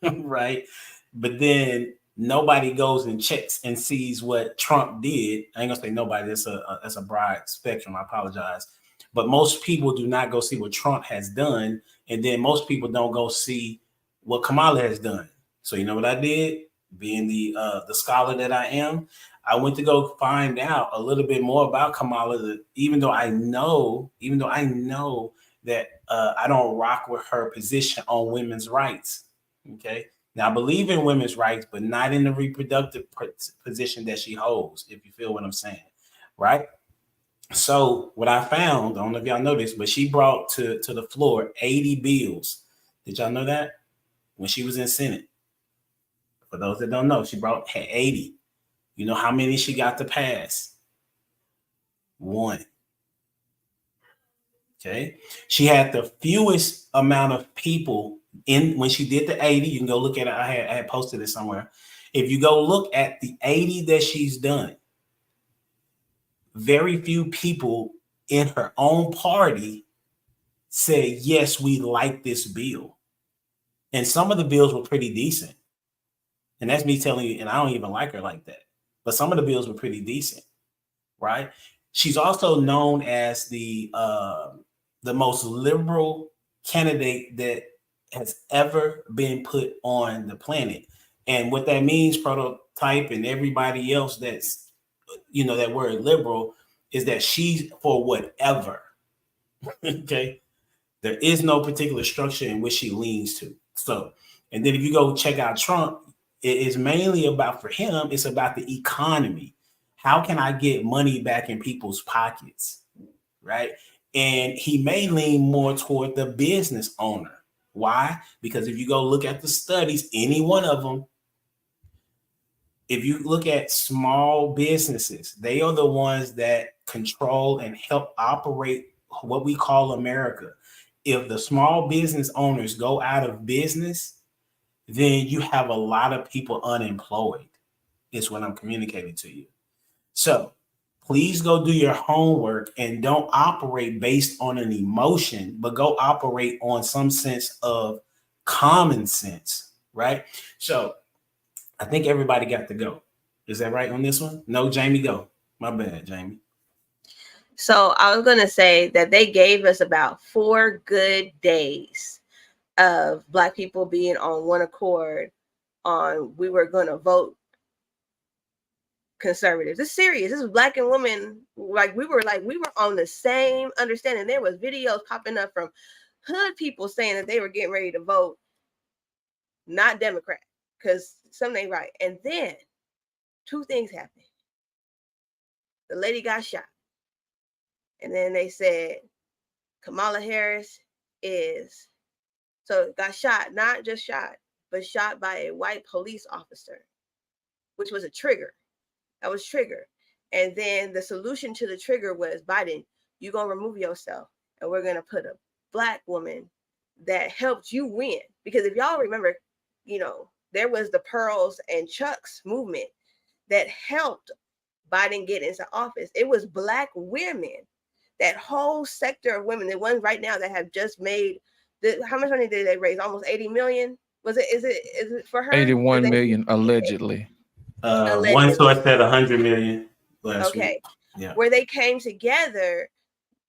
Speaker 4: right? But then nobody goes and checks and sees what Trump did. I ain't gonna say nobody. That's a broad spectrum. I apologize, but most people do not go see what Trump has done, and then most people don't go see what Kamala has done. So you know what I did? Being the scholar that I am, I went to go find out a little bit more about Kamala. Even though I know that I don't rock with her position on women's rights. Okay. Now, I believe in women's rights, but not in the reproductive position that she holds, if you feel what I'm saying, right? So what I found, I don't know if y'all know this, but she brought to the floor 80 bills. Did y'all know that? When she was in Senate. For those that don't know, she brought 80. You know how many she got to pass? 1. Okay. She had the fewest amount of people in when she did the 80. You can go look at it. I had posted it somewhere. If you go look at the 80 that she's done, very few people in her own party said, yes, we like this bill. And some of the bills were pretty decent. And that's me telling you, and I don't even like her like that. But some of the bills were pretty decent, right? She's also known as the most liberal candidate that has ever been put on the planet. And what that means, prototype and everybody else that's, that word liberal, is that she's for whatever. Okay. There is no particular structure in which she leans to. So, and then if you go check out Trump, it is mainly about, for him, it's about the economy. How can I get money back in people's pockets? Right. And he may lean more toward the business owner. Why? Because if you go look at the studies, any one of them, if you look at small businesses, they are the ones that control and help operate what we call America. If the small business owners go out of business, then you have a lot of people unemployed, is what I'm communicating to you. So please go do your homework and don't operate based on an emotion, but go operate on some sense of common sense, right? So I think everybody got to go. Is that right on this one? No, Jamie, go. My bad, Jamie.
Speaker 1: So I was going to say that they gave us about 4 good days of Black people being on one accord on we were going to vote conservatives. It's serious. This was Black and women. Like we were on the same understanding. There was videos popping up from hood people saying that they were getting ready to vote not Democrat because something ain't right. And then 2 things happened. The lady got shot. And then they said Kamala Harris got shot, not just shot, but shot by a white police officer, which was a trigger. That was trigger. And then the solution to the trigger was Biden, you're going to remove yourself and we're going to put a Black woman that helped you win. Because if y'all remember, there was the Pearls and Chucks movement that helped Biden get into office. It was Black women, that whole sector of women, the ones right now that have just made, how much money did they raise? Almost 80 million? Is it for her?
Speaker 8: 81 million allegedly.
Speaker 4: One source said 100 million last week. Yeah.
Speaker 1: Where they came together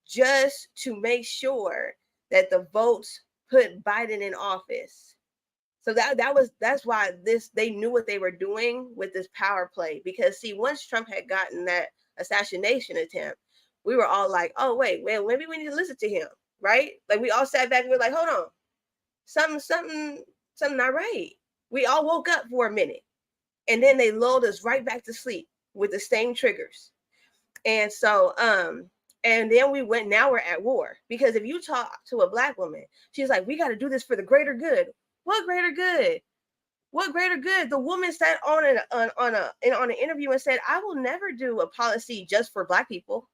Speaker 1: just to make sure that the votes put Biden in office. So that's why they knew what they were doing with this power play. Because see, once Trump had gotten that assassination attempt, we were all like, oh wait, maybe we need to listen to him, right? Like we all sat back and we were like, hold on, something not right. We all woke up for a minute. And then they lulled us right back to sleep with the same triggers. And so, and then now we're at war. Because if you talk to a Black woman, she's like, we got to do this for the greater good. What greater good? What greater good? The woman sat on an interview and said, I will never do a policy just for Black people,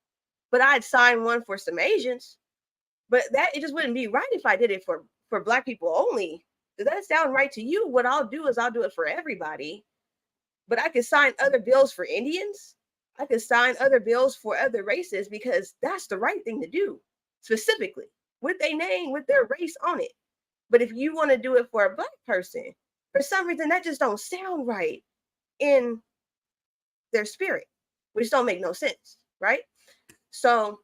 Speaker 1: but I'd sign one for some Asians. But it just wouldn't be right if I did it for Black people only. Does that sound right to you? What I'll do is I'll do it for everybody. But I could sign other bills for Indians. I could sign other bills for other races because that's the right thing to do, specifically with their name, with their race on it. But if you want to do it for a Black person, for some reason that just don't sound right in their spirit, which don't make no sense, right? So,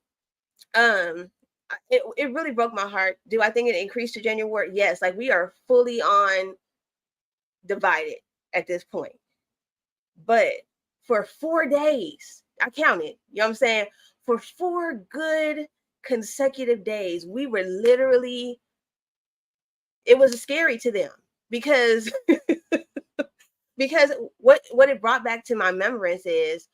Speaker 1: it really broke my heart. Do I think it increased to genuine war? Yes. Like we are fully on divided at this point. But for 4 days, I counted, you know what I'm saying? For 4 good consecutive days, we were literally, it was scary to them because what it brought back to my remembrance is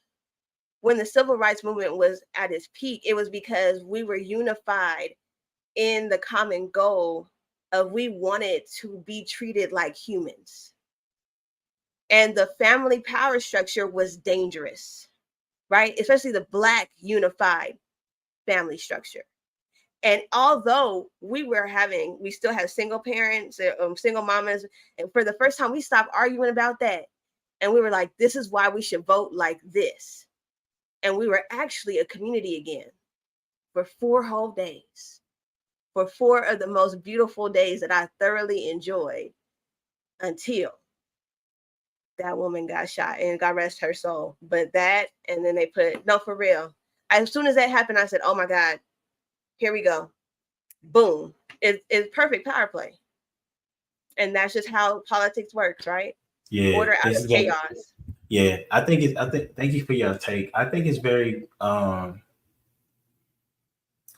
Speaker 1: when the civil rights movement was at its peak, it was because we were unified in the common goal of we wanted to be treated like humans. And the family power structure was dangerous, right? Especially the Black unified family structure. And although we still have single parents, single mamas, and for the first time we stopped arguing about that. And we were like, this is why we should vote like this. And we were actually a community again for 4 whole days, for 4 of the most beautiful days that I thoroughly enjoyed until that woman got shot, and God rest her soul. But that, and then they put, no, for real. As soon as that happened, I said, oh my God, here we go. Boom. It's perfect power play. And that's just how politics works, right?
Speaker 4: Yeah.
Speaker 1: Order out of chaos.
Speaker 4: Yeah. Thank you for your take. I think it's very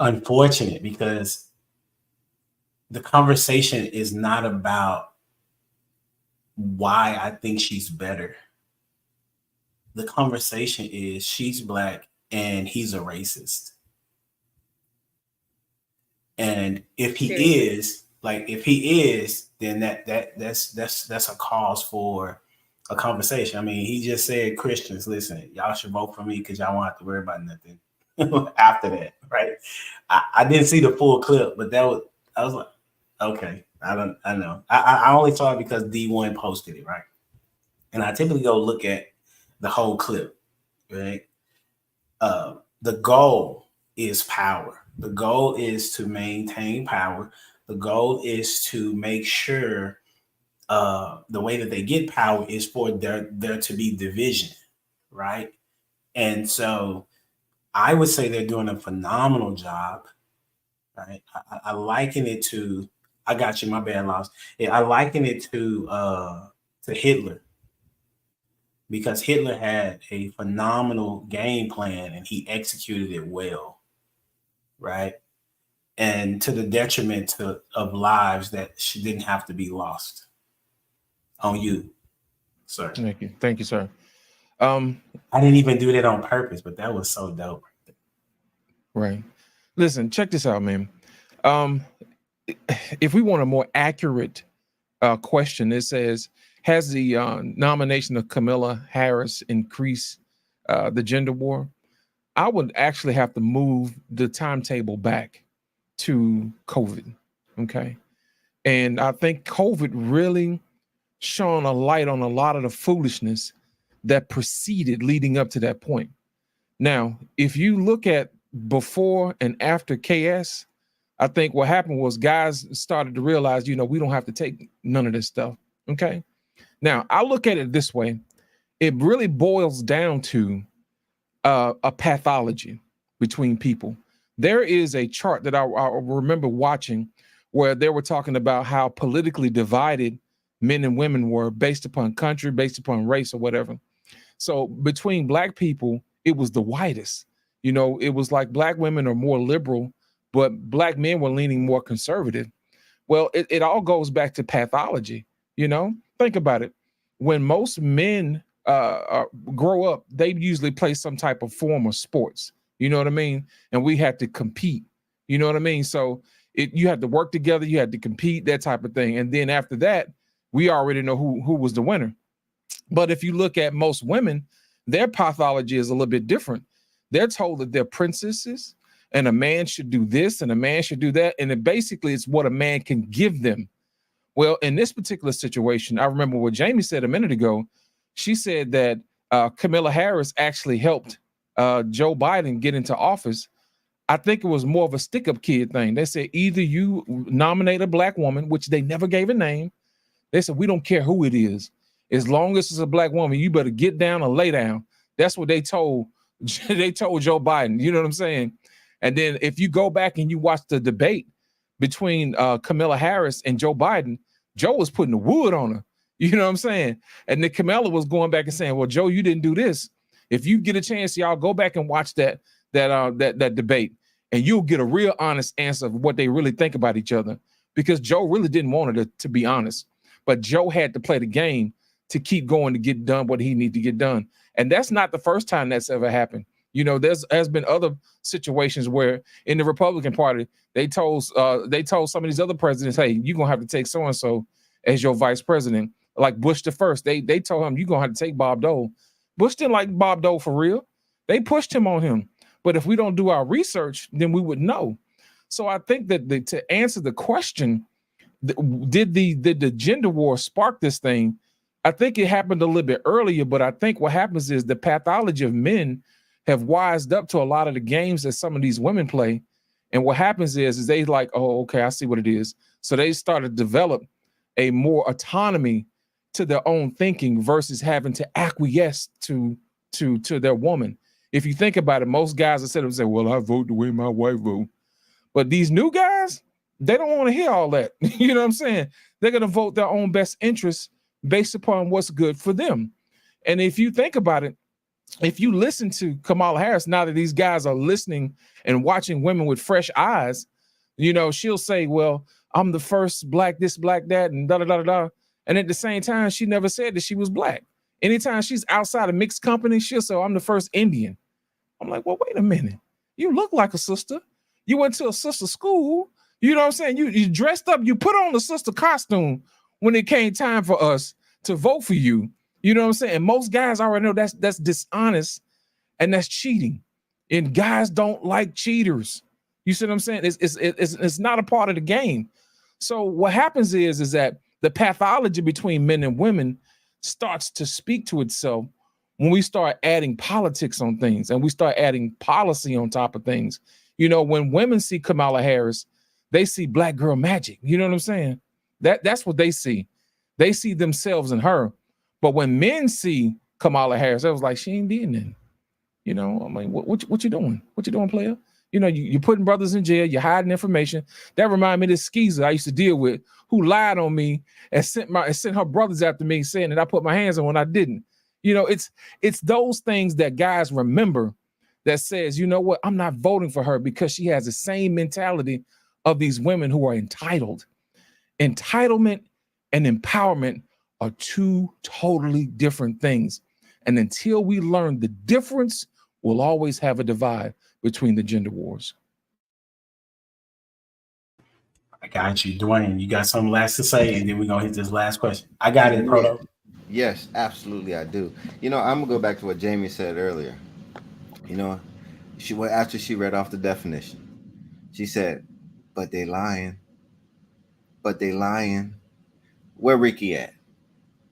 Speaker 4: unfortunate because the conversation is not about why I think she's better. The conversation is she's Black and he's a racist. And if he is, then that's a cause for a conversation. I mean, he just said, Christians, listen, y'all should vote for me because y'all won't have to worry about nothing after that, right? I didn't see the full clip, but I was like, okay, I know. I only saw it because D1 posted it, right? And I typically go look at the whole clip, right? The goal is power. The goal is to maintain power. The goal is to make sure the way that they get power is for there to be division, right? And so I would say they're doing a phenomenal job, right? I liken it to I got you. My bad, lost. Yeah, I liken it to Hitler because Hitler had a phenomenal game plan and he executed it well, right? And to the detriment of lives that didn't have to be lost. On you, sir.
Speaker 8: Thank you, sir.
Speaker 4: I didn't even do that on purpose, but that was so dope.
Speaker 8: Right. Listen, check this out, man. If we want a more accurate question, it says, has the nomination of Kamala Harris increased the gender war? I would actually have to move the timetable back to COVID. Okay. And I think COVID really shone a light on a lot of the foolishness that preceded leading up to that point. Now, if you look at before and after KS, I think what happened was guys started to realize, we don't have to take none of this stuff. Okay. Now, I look at it this way. It really boils down to a pathology between people. There is a chart that I remember watching where they were talking about how politically divided men and women were based upon country, based upon race or whatever. So between black people, it was the widest. It was like black women are more liberal, but black men were leaning more conservative. Well, it all goes back to pathology. Think about it. When most men grow up, they usually play some type of form of sports. You know what I mean? And we had to compete. You know what I mean? So you had to work together, you had to compete, that type of thing. And then after that, we already know who was the winner. But if you look at most women, their pathology is a little bit different. They're told that they're princesses and a man should do this and a man should do that. And it's what a man can give them. Well, in this particular situation, I remember what Jamie said a minute ago. She said that Kamala Harris actually helped Joe Biden get into office. I think it was more of a stick-up kid thing. They said either you nominate a black woman, which they never gave a name. They said, we don't care who it is. As long as it's a black woman, you better get down or lay down. That's what they told Joe Biden. You know what I'm saying? And then if you go back and you watch the debate between Kamala Harris and Joe Biden, Joe was putting the wood on her. You know what I'm saying? And then Kamala was going back and saying, well, Joe, you didn't do this. If you get a chance, y'all go back and watch that debate, and you'll get a real honest answer of what they really think about each other. Because Joe really didn't want her to be honest. But Joe had to play the game to keep going to get done what he needed to get done. And that's not the first time that's ever happened. There's been other situations where in the Republican Party, they told some of these other presidents, hey, you're going to have to take so-and-so as your vice president. Like Bush the first, they told him, you're going to have to take Bob Dole. Bush didn't like Bob Dole for real. They pushed him on him. But if we don't do our research, then we would know. So I think that to answer the question, did the gender war spark this thing? I think it happened a little bit earlier, but I think what happens is the pathology of men have wised up to a lot of the games that some of these women play. And what happens is they like, oh, okay, I see what it is. So they start to develop a more autonomy to their own thinking versus having to acquiesce to their woman. If you think about it, most guys are set up and say, well, I vote the way my wife vote. But these new guys, they don't want to hear all that. You know what I'm saying? They're going to vote their own best interests based upon what's good for them. And if you think about it, if you listen to Kamala Harris, now that these guys are listening and watching women with fresh eyes, she'll say, well, I'm the first black this, black that, and da-da-da-da-da. And at the same time, she never said that she was black. Anytime she's outside of mixed company, she'll say, I'm the first Indian. I'm like, well, wait a minute. You look like a sister. You went to a sister school. You know what I'm saying? You dressed up. You put on the sister costume when it came time for us to vote for you. You know what I'm saying? And most guys already know that's dishonest and that's cheating. And guys don't like cheaters. You see what I'm saying? It's not a part of the game. So what happens is that the pathology between men and women starts to speak to itself when we start adding politics on things and we start adding policy on top of things. When women see Kamala Harris, they see black girl magic. You know what I'm saying? That's what they see. They see themselves in her. But when men see Kamala Harris, it was like, she ain't being in. I'm like, what you doing? What you doing, player? You know, you're putting brothers in jail, you're hiding information. That reminded me of this skeezer I used to deal with who lied on me and sent her brothers after me saying that I put my hands on when I didn't. You know, it's those things that guys remember that says, you know what, I'm not voting for her because she has the same mentality of these women who are entitled. Entitlement and empowerment are two totally different things. And until we learn the difference, we'll always have a divide between the gender wars.
Speaker 4: I got you, Dwayne. You got something last to say, and then we're gonna hit this last question. I got it, Proto.
Speaker 9: Yes, absolutely, I do. You know, I'm gonna go back to what Jamie said earlier. You know, after she read off the definition, she said, "But they lying. But they lying." Where Ricky at?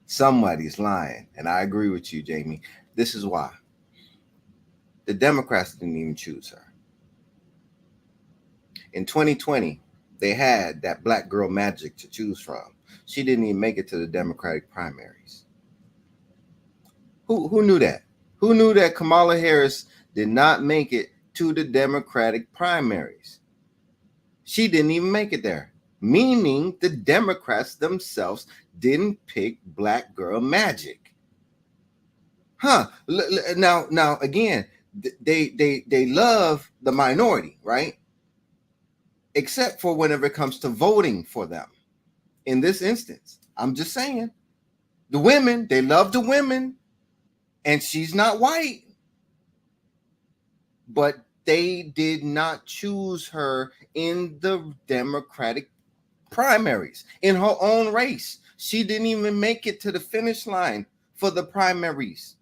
Speaker 9: Somebody's lying, and I agree with you, Jamie. This is why. The Democrats didn't even choose her. In 2020, they had that black girl magic to choose from. She didn't even make it to the Democratic primaries. Who knew that? Who knew that Kamala Harris did not make it to the Democratic primaries? She didn't even make it there, meaning the Democrats themselves didn't pick black girl magic. Now again, they love the minority, right? Except for whenever it comes to voting for them. In this instance, I'm just saying, the women, they love the women, and she's not white, but they did not choose her in the Democratic primaries, in her own race. She didn't even make it to the finish line for the primaries.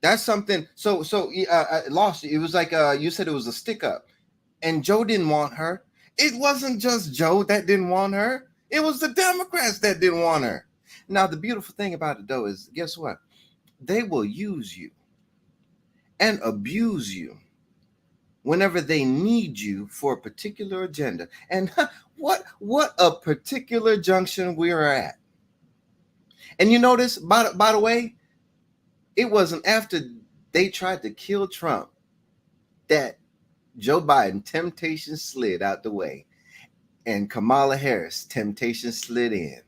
Speaker 9: That's something. So I lost. It was like you said it was a stick up, and Joe didn't want her. It wasn't just Joe that didn't want her. It was the Democrats that didn't want her. Now, the beautiful thing about it, though, is guess what? They will use you and abuse you whenever they need you for a particular agenda. And what a particular junction we are at. And you notice, by the way, it wasn't after they tried to kill Trump that Joe Biden temptation slid out the way and Kamala Harris temptation slid in.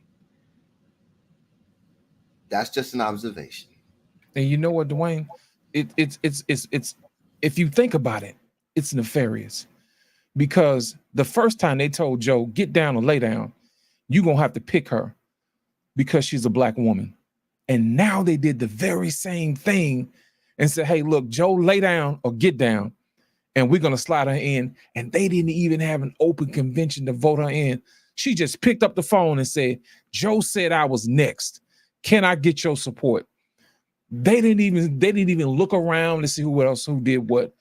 Speaker 9: That's just an observation.
Speaker 8: And you know what, Dwayne? It's if you think about it, it's nefarious. Because the first time they told Joe, get down or lay down, you're gonna have to pick her because she's a black woman. And now they did the very same thing and said, hey, look, Joe, lay down or get down, and we're gonna slide her in. And they didn't even have an open convention to vote her in. She just picked up the phone and said, Joe said I was next. Can I get your support? They didn't even look around to see who did what.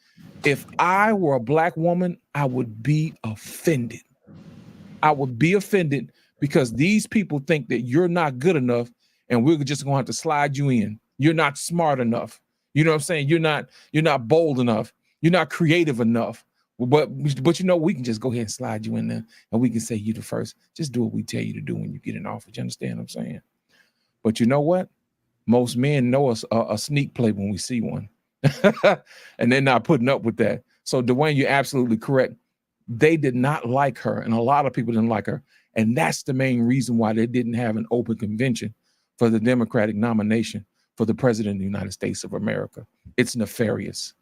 Speaker 8: If I were a black woman, I would be offended. I would be offended because these people think that you're not good enough and we're just going to have to slide you in. You're not smart enough. You know what I'm saying? You're not bold enough. You're not creative enough. But you know, we can just go ahead and slide you in there and we can say you the first. Just do what we tell you to do when you get in office. You understand what I'm saying? But you know what? Most men know a sneak play when we see one. And they're not putting up with that. So Dwayne, you're absolutely correct. They did not like her, and a lot of people didn't like her. And that's the main reason why they didn't have an open convention for the Democratic nomination for the president of the United States of America. It's nefarious.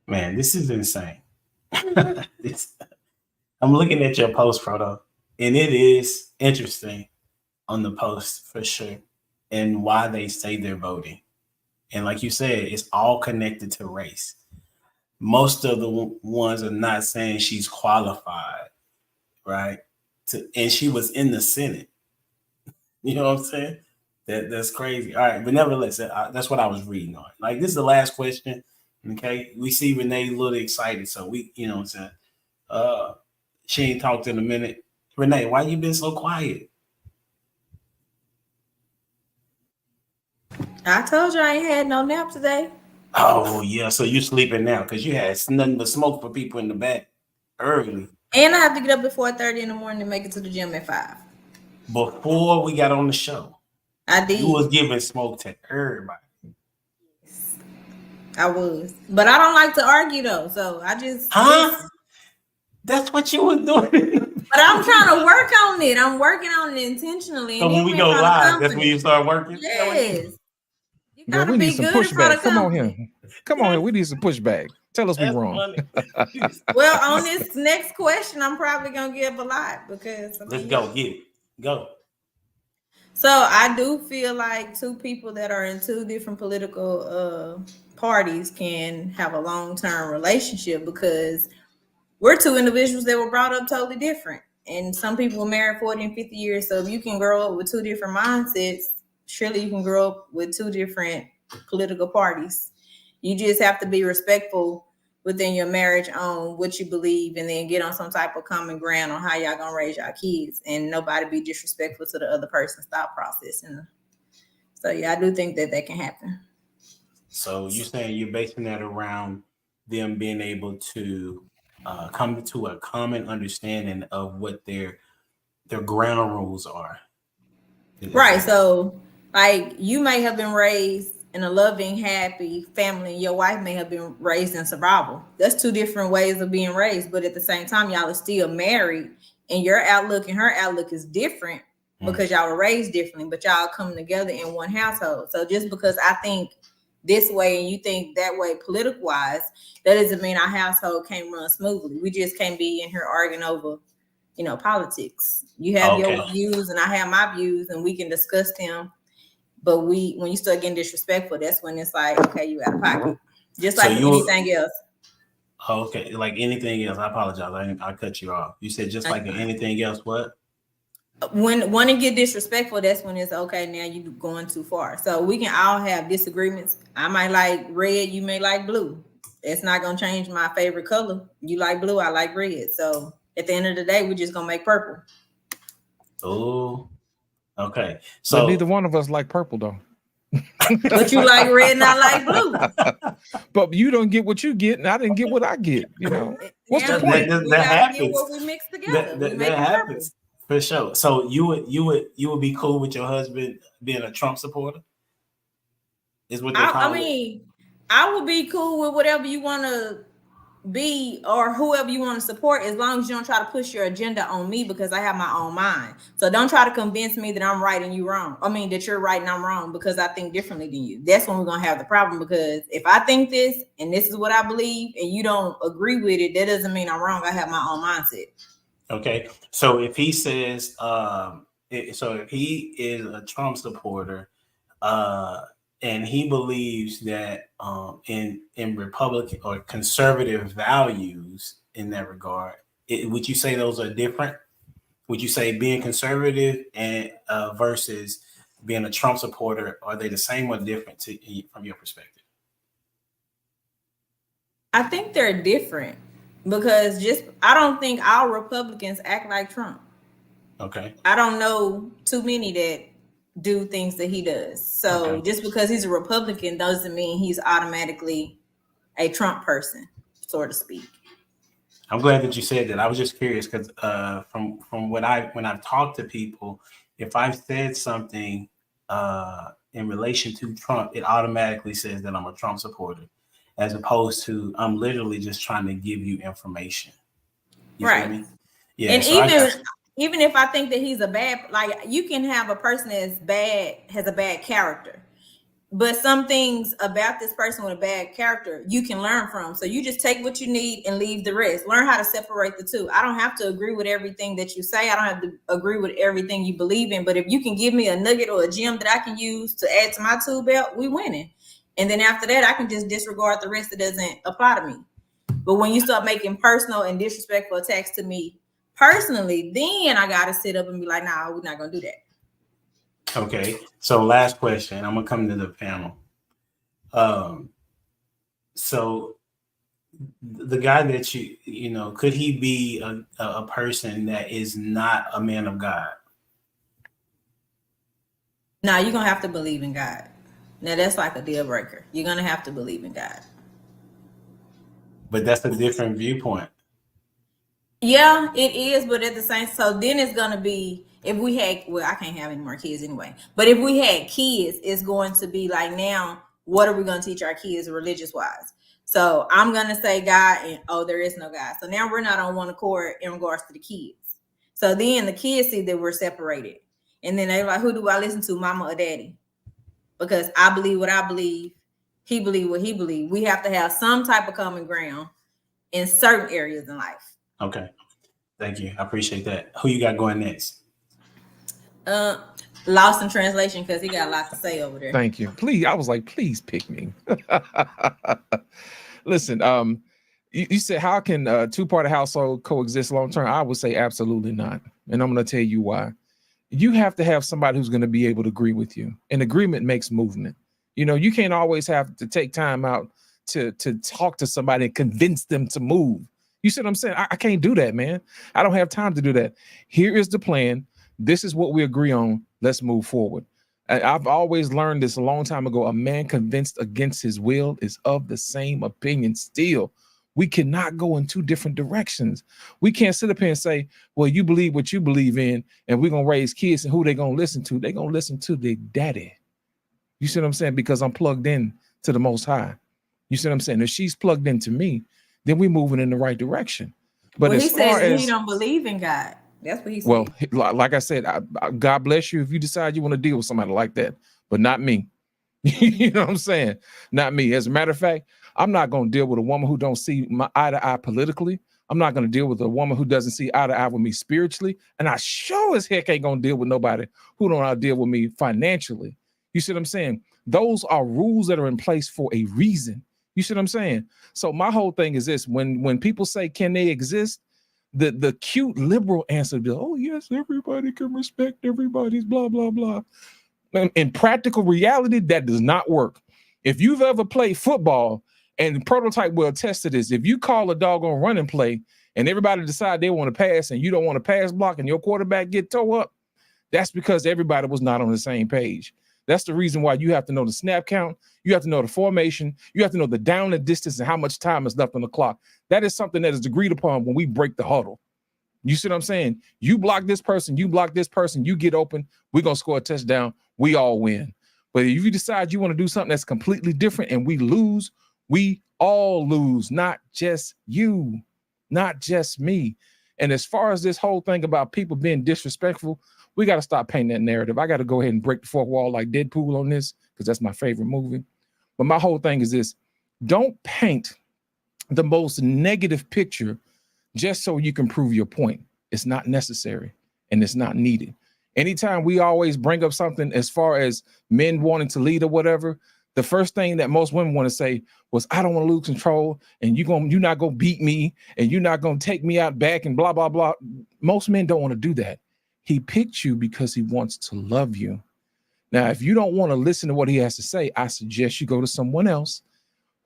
Speaker 4: Man, this is insane. I'm looking at your post, Proto, and it is interesting on the post for sure, and why they say they're voting. And like you said, it's all connected to race. Most of the ones are not saying she's qualified, right? And she was in the Senate. You know what I'm saying? That's crazy. All right, but nevertheless, that's what I was reading on. Like, this is the last question. Okay, we see Renee a little excited, so we, you know what I'm saying? She ain't talked in a minute. Renee, why you been so quiet?
Speaker 6: I told you I ain't had no nap today.
Speaker 4: Oh yeah, so you sleeping now because you had nothing but smoke for people in the back early.
Speaker 6: And I have to get up at 4:30 in the morning to make it to the gym at 5.
Speaker 4: Before we got on the show,
Speaker 6: I did.
Speaker 4: You was giving smoke to everybody.
Speaker 6: I was, but I don't like to argue though, so I just
Speaker 4: That's what you were doing.
Speaker 6: But I'm trying to work on it. I'm working on it intentionally.
Speaker 4: So when we go live, that's when you start working?
Speaker 6: Yes. You
Speaker 8: Girl,
Speaker 6: gotta
Speaker 8: we
Speaker 6: be
Speaker 8: need some
Speaker 6: good in front
Speaker 8: pushback.
Speaker 6: of
Speaker 8: Come on
Speaker 6: company.
Speaker 8: here. Come on here. We need some pushback. Tell us we're wrong.
Speaker 6: Well, on this next question, I'm probably gonna give a lot because
Speaker 4: let's go. Get it. Go.
Speaker 6: So I do feel like two people that are in two different political parties can have a long-term relationship because we're two individuals that were brought up totally different. And some people were married 40 and 50 years. So if you can grow up with two different mindsets, surely you can grow up with two different political parties. You just have to be respectful within your marriage on what you believe and then get on some type of common ground on how y'all gonna raise y'all kids and nobody be disrespectful to the other person's thought process. And so yeah, I do think that can happen.
Speaker 4: So you're saying you're basing that around them being able to come to a common understanding of what their ground rules are.
Speaker 6: Right. So like you may have been raised in a loving, happy family, and your wife may have been raised in survival. That's two different ways of being raised, but at the same time, y'all are still married, and your outlook and her outlook is different because y'all were raised differently, but y'all come together in one household. So just because I think this way and you think that way political wise, that doesn't mean our household can't run smoothly. We just can't be in here arguing over, politics. You have your views and I have my views and we can discuss them. But when you start getting disrespectful, that's when it's like, okay, you out of pocket. Just like anything else.
Speaker 4: Okay, like anything else. I apologize. I cut you off. You said just like anything else. What?
Speaker 6: When it get disrespectful, that's when it's okay. Now you going too far. So we can all have disagreements. I might like red. You may like blue. It's not gonna change my favorite color. You like blue. I like red. So at the end of the day, we're just gonna make purple.
Speaker 4: Oh. Okay, so
Speaker 8: but neither one of us like purple though.
Speaker 6: But you like red and I like blue.
Speaker 8: But you don't get what you get, and I didn't get what I get. What's the point?
Speaker 6: That happens. What we mix together.
Speaker 4: That happens for sure. So you would be cool with your husband being a Trump supporter? Is what they call it? I mean,
Speaker 6: I would be cool with whatever you want to be or whoever you want to support, as long as you don't try to push your agenda on me because I have my own mind. So don't try to convince me that I'm right and you wrong. I mean, that you're right and I'm wrong because I think differently than you. That's when we're going to have the problem, because if I think this and this is what I believe and you don't agree with it, that doesn't mean I'm wrong. I have my own mindset. Okay.
Speaker 4: So if he says, if he is a Trump supporter, and he believes that in Republican or conservative values in that regard, would you say those are different? Would you say being conservative and versus being a Trump supporter, are they the same or different from your perspective?
Speaker 6: I think they're different because I don't think all Republicans act like Trump.
Speaker 4: Okay.
Speaker 6: I don't know too many that do things that he does. So just because he's a Republican doesn't mean he's automatically a Trump person, so to speak.
Speaker 4: I'm glad that you said that. I was just curious because from when I've talked to people, if I've said something in relation to Trump, it automatically says that I'm a Trump supporter, as opposed to I'm literally just trying to give you information. You feel me? Yeah.
Speaker 6: And so even if I think that he's a bad, like you can have a person that's bad, has a bad character, but some things about this person with a bad character you can learn from. So you just take what you need and leave the rest. Learn how to separate the two. I don't have to agree with everything that you say. I don't have to agree with everything you believe in. But if you can give me a nugget or a gem that I can use to add to my tool belt, we winning. And then after that, I can just disregard the rest that doesn't apply to me. But when you start making personal and disrespectful attacks to me personally, then I gotta sit up and be like, nah, we're not gonna do that.
Speaker 4: Okay. So last question. I'm gonna come to the panel. So the guy that you know, could he be a person that is not a man of God?
Speaker 6: Nah, you're gonna have to believe in God. Now that's like a deal breaker. You're gonna have to believe in God.
Speaker 4: But that's a different viewpoint.
Speaker 6: Yeah, it is, but at the same, so then it's gonna be, if we had, well, I can't have any more kids anyway, but if we had kids, it's going to be like, now what are we going to teach our kids religious wise? So I'm going to say God, and there is no God. So now we're not on one accord in regards to the kids. So then the kids see that we're separated. And then they're like, who do I listen to, mama or daddy? Because I believe what I believe. He believe what he believe. We have to have some type of common ground in certain areas in life.
Speaker 4: Okay. Thank you. I appreciate that. Who you got going next?
Speaker 6: Lost in translation because he got a lot to say over there.
Speaker 8: Thank you. Please, I was like, please pick me. Listen, you said, how can a two-party household coexist long-term? I would say absolutely not. And I'm going to tell you why. You have to have somebody who's going to be able to agree with you. And agreement makes movement. You know, you can't always have to take time out to talk to somebody and convince them to move. You see what I'm saying? I can't do that, man. I don't have time to do that. Here is the plan. This is what we agree on. Let's move forward. I've always learned this a long time ago. A man convinced against his will is of the same opinion still. We cannot go in two different directions. We can't sit up here and say, well, you believe what you believe in, and we're going to raise kids, and who they going to listen to? They're going to listen to their daddy. You see what I'm saying? Because I'm plugged in to the Most High. You see what I'm saying? If she's plugged into me, then we're moving in the right direction. But
Speaker 6: well,
Speaker 8: as
Speaker 6: he
Speaker 8: far
Speaker 6: says
Speaker 8: as,
Speaker 6: he don't believe in God. That's what he said.
Speaker 8: well, like I said, God bless you if you decide you want to deal with somebody like that, but not me. You know what I'm saying? Not me. As a matter of fact, I'm not going to deal with a woman who don't see my eye to eye politically. I'm not going to deal with a woman who doesn't see eye to eye with me spiritually. And I sure as heck ain't going to deal with nobody who don't deal with me financially. You see what I'm saying? Those are rules that are in place for a reason. You see what I'm saying? So my whole thing is this: when people say, can they exist? The cute liberal answer is, oh, yes, everybody can respect everybody's blah, blah, blah. In practical reality, that does not work. If you've ever played football, and Prototype will attest to this, if you call a doggone running play and everybody decide they want to pass and you don't want to pass block and your quarterback get toe up, that's because everybody was not on the same page. That's the reason why you have to know the snap count. You have to know the formation. You have to know the down and distance and how much time is left on the clock. That is something that is agreed upon when we break the huddle. You see what I'm saying? You block this person, you block this person, you get open, we're going to score a touchdown. We all win. But if you decide you want to do something that's completely different and we lose, we all lose, not just you, not just me. And as far as this whole thing about people being disrespectful, we got to stop painting that narrative. I got to go ahead and break the fourth wall like Deadpool on this because that's my favorite movie. But my whole thing is this: don't paint the most negative picture just so you can prove your point. It's not necessary and it's not needed. Anytime we always bring up something as far as men wanting to lead or whatever, the first thing that most women want to say was, I don't want to lose control, and you're not going to beat me, and you're not going to take me out back, and blah, blah, blah. Most men don't want to do that. He picked you because he wants to love you. Now, if you don't want to listen to what he has to say, I suggest you go to someone else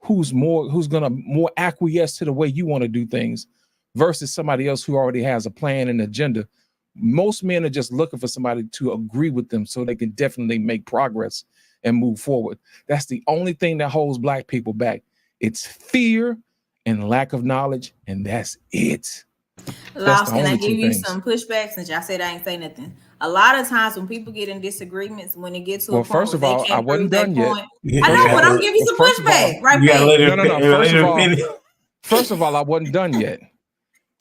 Speaker 8: who's going to more acquiesce to the way you want to do things versus somebody else who already has a plan and agenda. Most men are just looking for somebody to agree with them so they can definitely make progress and move forward. That's the only thing that holds Black people back. It's fear and lack of knowledge, and that's it.
Speaker 6: Lost, can I give you some pushback since y'all said I ain't say nothing? A lot of times when people get in disagreements, when it gets to a point,
Speaker 8: first of all, I wasn't done yet.
Speaker 6: I know, but I'm giving you some pushback, right?
Speaker 8: No. First of all, I wasn't done yet.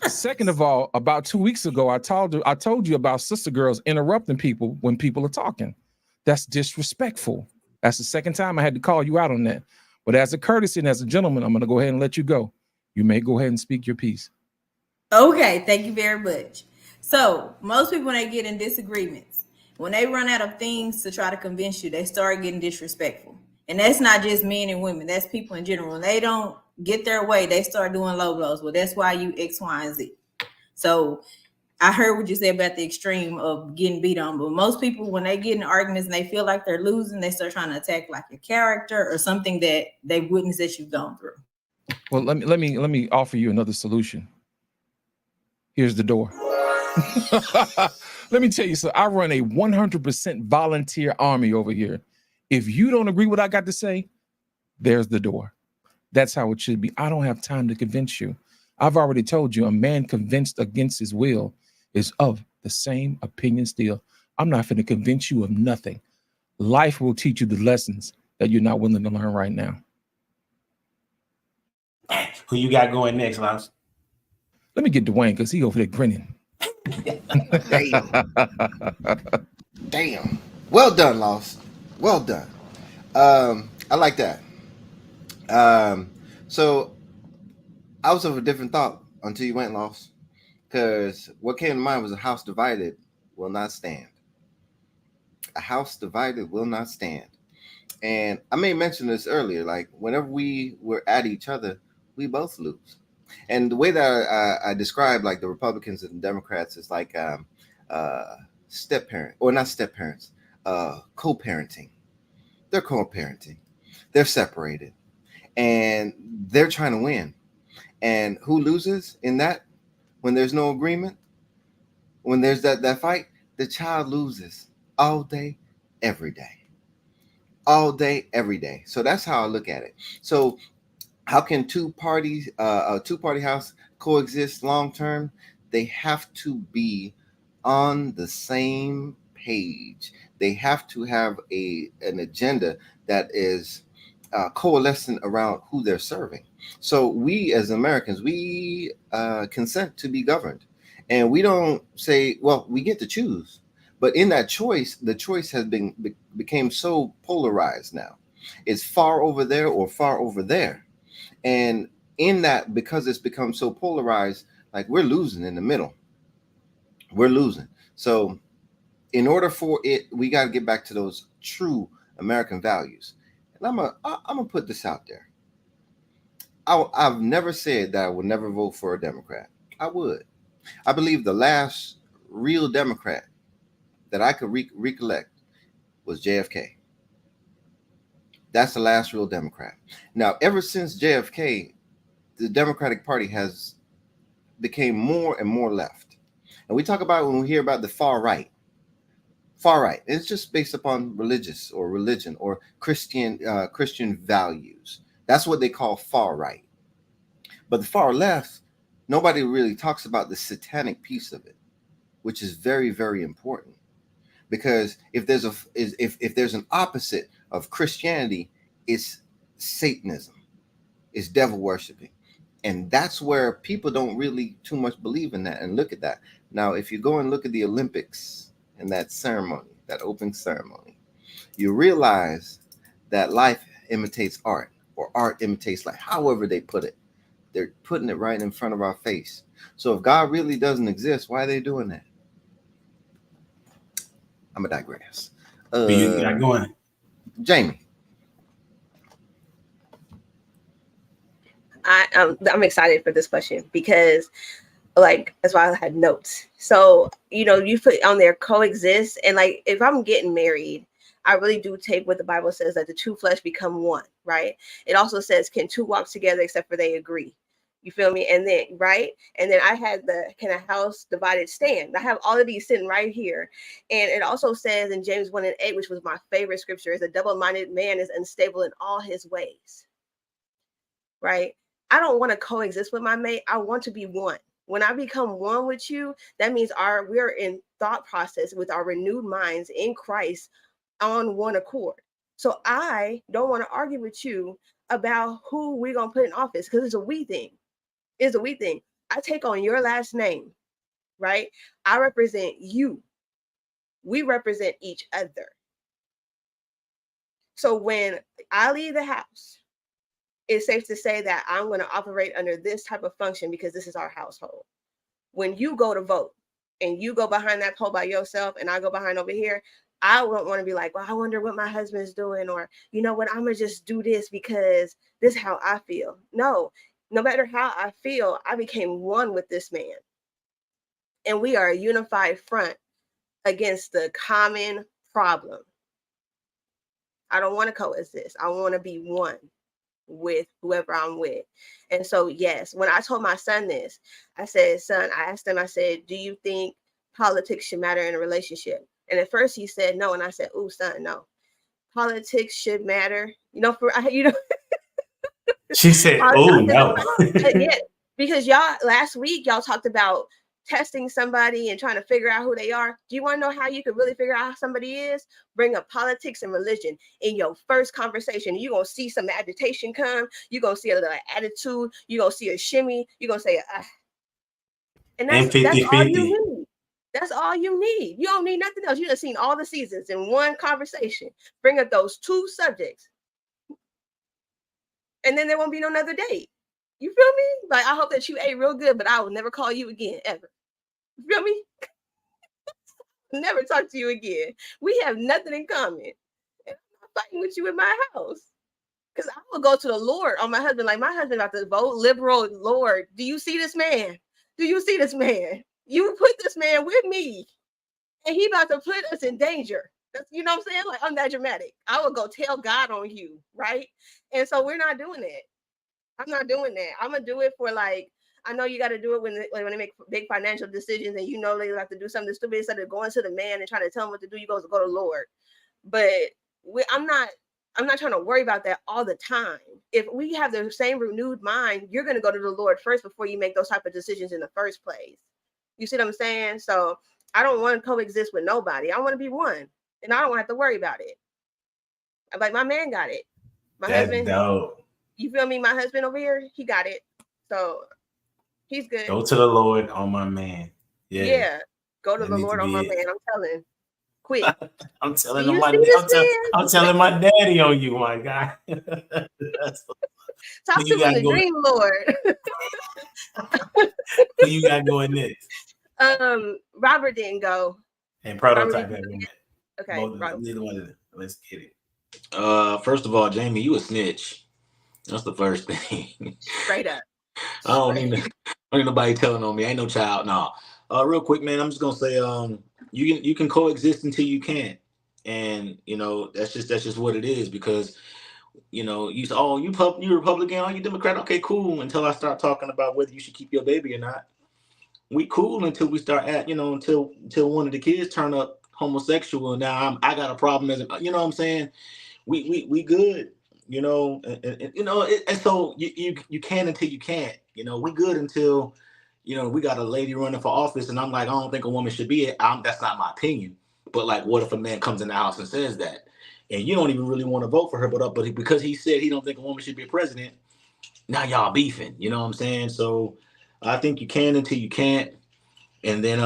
Speaker 8: Second of all, about 2 weeks ago, I told you about sister girls interrupting people when people are talking. That's disrespectful. That's the second time I had to call you out on that. But as a courtesy and as a gentleman, I'm going to go ahead and let you go. You may go ahead and speak your piece.
Speaker 6: Okay, thank you very much. So most people, when they get in disagreements, when they run out of things to try to convince you, they start getting disrespectful. And that's not just men and women. That's people in general. When they don't get their way, they start doing low blows. Well, that's why you X, Y, and Z. So I heard what you said about the extreme of getting beat on, but most people, when they get in arguments and they feel like they're losing, they start trying to attack like your character or something that they witnessed that you've gone through.
Speaker 8: Well, let me offer you another solution. Here's the door. Let me tell you so. I run a 100% volunteer army over here. If you don't agree with what I got to say, there's the door. That's how it should be. I don't have time to convince you. I've already told you, a man convinced against his will is of the same opinion still. I'm not going to convince you of nothing. Life will teach you the lessons that you're not willing to learn right now?
Speaker 4: Who you got going next, Lance?
Speaker 8: Let me get Dwayne because he over there grinning.
Speaker 9: Damn. Well done, Lost. Well done. I like that. So I was of a different thought until you went, Lost. Because what came to mind was a house divided will not stand. A house divided will not stand. And I may mention this earlier, like whenever we were at each other, we both lose. And the way that I describe like the Republicans and the Democrats is like step parent, or not step parents, co-parenting. They're co-parenting. They're separated. And they're trying to win. And who loses in that? When there's no agreement, when there's that fight, the child loses all day, every day. All day, every day. So that's how I look at it. So how can two parties, a two-party house coexist long term? They have to be on the same page. They have to have an agenda that is coalescing around who they're serving. So we as Americans, we consent to be governed. And we don't say, well, we get to choose. But in that choice, the choice has became so polarized now. It's far over there or far over there. And in that, because it's become so polarized, like we're losing in the middle. We're losing. So in order for it, we got to get back to those true American values. And I'm gonna put this out there. I've never said that I would never vote for a Democrat. I would. I believe the last real Democrat that I could recollect was JFK. That's the last real Democrat. Now, ever since JFK, the Democratic Party has became more and more left. And we talk about when we hear about the far right. Far right. It's just based upon religious or religion or Christian values. That's what they call far right. But the far left, nobody really talks about the satanic piece of it, which is very, very important. Because if there's an opposite of Christianity, it's Satanism, it's devil worshiping. And that's where people don't really too much believe in that and look at that. Now, if you go and look at the Olympics and that ceremony, that opening ceremony, you realize that life imitates art, or art imitates life, however they put it. They're putting it right in front of our face. So if God really doesn't exist, why are they doing that? I'm gonna digress.
Speaker 4: You got going,
Speaker 9: Jamie.
Speaker 1: I'm excited for this question because, like, that's why I had notes. So you put on there coexist, and like if I'm getting married, I really do take what the Bible says that the two flesh become one, right? It also says, can two walk together except for they agree? You feel me? And then, right? And then I had can a house divided stand? I have all of these sitting right here. And it also says in James 1:8, which was my favorite scripture, is a double-minded man is unstable in all his ways, right? I don't want to coexist with my mate. I want to be one. When I become one with you, that means we're in thought process with our renewed minds in Christ on one accord. So I don't want to argue with you about who we're going to put in office because it's a we thing. It's a we thing. I take on your last name, right? I represent you. We represent each other. So when I leave the house, it's safe to say that I'm going to operate under this type of function because this is our household. When you go to vote and you go behind that pole by yourself and I go behind over here, I don't want to be like, well, I wonder what my husband's doing, or you know what, I'm going to just do this because this is how I feel. No matter how I feel, I became one with this man. And we are a unified front against the common problem. I don't want to coexist. I want to be one with whoever I'm with. And so, yes, when I told my son this, I said, son, I asked him, I said, do you think politics should matter in a relationship? And at first he said no. And I said, oh, son, no. Politics should matter.
Speaker 4: She said, oh, no.
Speaker 1: Yeah, because y'all last week, y'all talked about testing somebody and trying to figure out who they are. Do you want to know how you can really figure out how somebody is? Bring up politics and religion in your first conversation. You're going to see some agitation come. You're going to see a little attitude. You're going to see a shimmy. You're going to say, and that's all you need. That's all you need. You don't need nothing else. You just seen all the seasons in one conversation. Bring up those two subjects. And then there won't be no another date. You feel me? Like, I hope that you ate real good, but I will never call you again, ever. You feel me? Never talk to you again. We have nothing in common. And I'm not fighting with you in my house. Because I will go to the Lord on my husband. Like, my husband about to vote liberal. Lord, do you see this man? Do you see this man? You put this man with me. And he about to put us in danger. That's, you know what I'm saying? Like, I'm that dramatic. I will go tell God on you, right? And so we're not doing that. I'm not doing that. I'm gonna do it for, like, I know you got to do it when they make big financial decisions, and you know they have to do something stupid. Instead of going to the man and trying to tell him what to do, you go to the Lord. But I'm not trying to worry about that all the time. If we have the same renewed mind, you're gonna go to the Lord first before you make those type of decisions in the first place. You see what I'm saying? So I don't want to coexist with nobody. I want to be one, and I don't have to worry about it. Like, my man got it. My husband.
Speaker 4: Dope. You
Speaker 1: feel me? My husband over here, he got it. So he's good.
Speaker 4: Go to the Lord on my man.
Speaker 1: Yeah. Go to the Lord on my man. I'm telling. Quick.
Speaker 4: I'm telling I'm telling my daddy on you, my guy.
Speaker 1: Talk to him in the dream, Lord.
Speaker 4: Who you got going next?
Speaker 1: Robert didn't go.
Speaker 4: And Prototype had one.
Speaker 1: Okay.
Speaker 4: Neither one of them. Let's get it.
Speaker 5: First of all, Jamie, you a snitch. That's the first thing.
Speaker 1: Straight up.
Speaker 5: I don't need nobody telling on me. I ain't no child. No. Real quick, man. I'm just gonna say, you can coexist until you can't, and you know that's just what it is. Because you know you say, oh, you Republican, oh, you Democrat. Okay, cool. Until I start talking about whether you should keep your baby or not. We cool until we start until one of the kids turn up homosexual. Now I got a problem as you know what I'm saying. We good. You know, and so you can until you can't. You know, we good until, you know, we got a lady running for office, and I'm like, I don't think a woman should be it. That's not my opinion. But like, what if a man comes in the house and says that, and you don't even really want to vote for her, but because he said he don't think a woman should be a president, now y'all beefing. You know what I'm saying? So I think you can until you can't. And then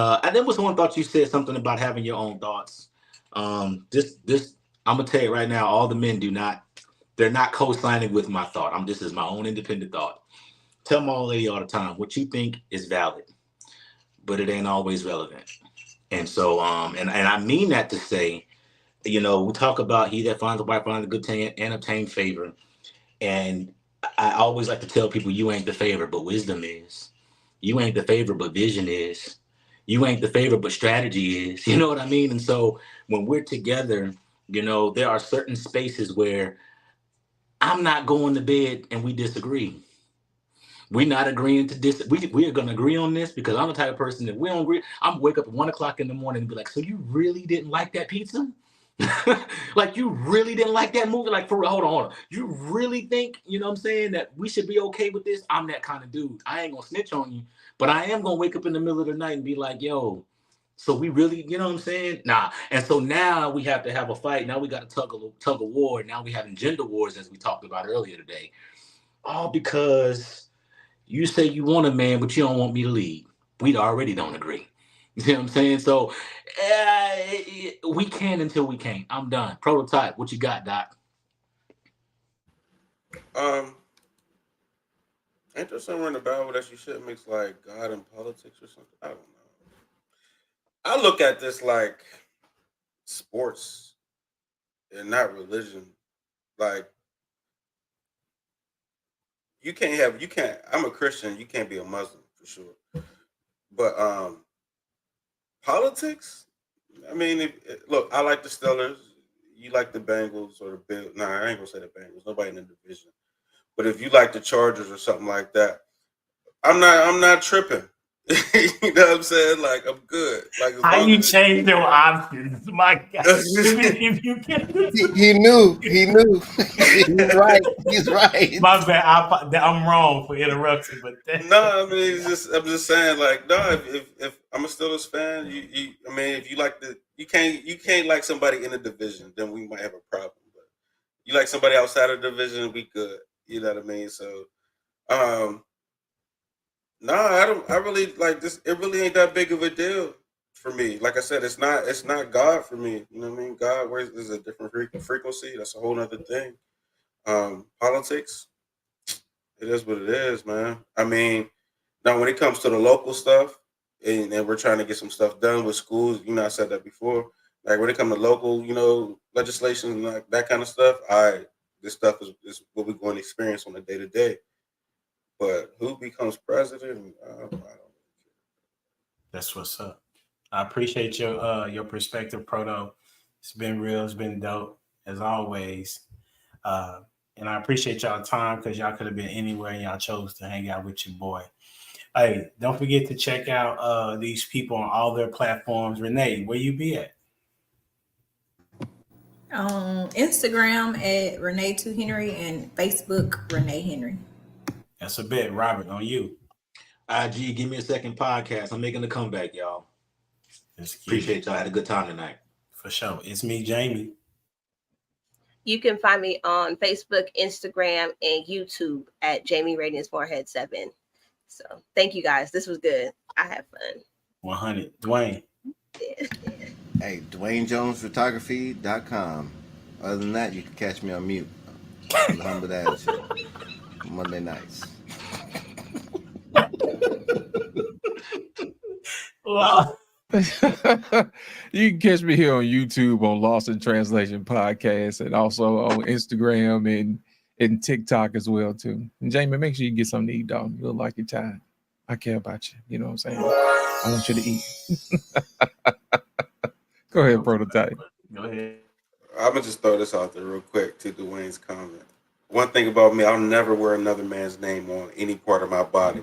Speaker 5: was one thought you said something about having your own thoughts. This I'm gonna tell you right now, all the men they're not co-signing with my thought. This is my own independent thought. Tell my old lady all the time, what you think is valid, but it ain't always relevant. And so, and I mean that to say, you know, we talk about he that finds a wife finds a good thing and obtain favor. And I always like to tell people, you ain't the favor, but wisdom is. You ain't the favor, but vision is. You ain't the favor, but strategy is. You know what I mean? And so when we're together, you know, there are certain spaces where I'm not going to bed and we disagree. We're not agreeing to this. We are going to agree on this because I'm the type of person that we don't agree. I'm wake up at 1 o'clock in the morning and be like, so you really didn't like that pizza? Like, you really didn't like that movie? Like, for real, hold on. You really think, you know what I'm saying, that we should be okay with this? I'm that kind of dude. I ain't going to snitch on you, but I am going to wake up in the middle of the night and be like, yo, so we really, you know what I'm saying? Nah. And so now we have to have a fight. Now we got a tug of war. Now we having gender wars, as we talked about earlier today. All because you say you want a man, but you don't want me to lead. We already don't agree. You see what I'm saying? So we can until we can't. I'm done. Prototype, what you got, Doc?
Speaker 7: Ain't there somewhere in the Bible that you should mix like God and politics or something? I don't know. I look at this like sports and not religion. Like, you can't, I'm a Christian, you can't be a Muslim for sure. But politics, I mean, look, I like the Steelers, you like the Bengals or the Bills. Nah, I ain't gonna say the Bengals, nobody in the division. But if you like the Chargers or something like that, I'm not tripping. You know what I'm saying? Like, I'm good. Like,
Speaker 4: how you change your options? My God. If you can.
Speaker 9: He knew. He's right. He's right.
Speaker 4: My bad. I'm wrong for interrupting, but
Speaker 7: no, I mean, I'm just saying, like, no. If I'm a Steelers fan, I mean, if you like you can't like somebody in the division, then we might have a problem. But you like somebody outside of the division, we good. You know what I mean? So, no, I really like this. It really ain't that big of a deal for me. Like I said, it's not God for me. You know what I mean? God is a different frequency. That's a whole other thing. Politics, it is what it is, man. I mean, now when it comes to the local stuff, and we're trying to get some stuff done with schools, you know, I said that before. Like when it comes to local, you know, legislation and like that kind of stuff, this stuff is what we're going to experience on a day to day. But who becomes president? I don't know.
Speaker 4: That's what's up. I appreciate your perspective, Proto. It's been real. It's been dope as always. And I appreciate y'all time because y'all could have been anywhere and y'all chose to hang out with your boy. Hey, don't forget to check out these people on all their platforms. Renee, where you be at?
Speaker 6: On Instagram at Renee2Henry and Facebook Renee Henry.
Speaker 4: That's a bit. Robert, on you.
Speaker 5: IG, give me a second podcast. I'm making a comeback, y'all. Appreciate y'all. Had a good time tonight.
Speaker 4: For sure. It's me, Jamie.
Speaker 1: You can find me on Facebook, Instagram, and YouTube at Jamie Radiance Forehead 7. So thank you guys. This was good. I had fun.
Speaker 4: 100. Dwayne.
Speaker 1: Yeah.
Speaker 9: Hey, DwayneJonesPhotography.com. Other than that, you can catch me on mute. The Humble Dad Show. Monday nights.
Speaker 4: Wow.
Speaker 8: You can catch me here on YouTube on Lost in Translation Podcast and also on Instagram and TikTok as well too. And Jamie, make sure you get something to eat, dog. You'll like your time. I care about you. You know what I'm saying? I want you to eat. Go ahead, Prototype.
Speaker 4: Go ahead.
Speaker 7: I'm gonna just throw this out there real quick to Dwayne's comment. One thing about me, I'll never wear another man's name on any part of my body.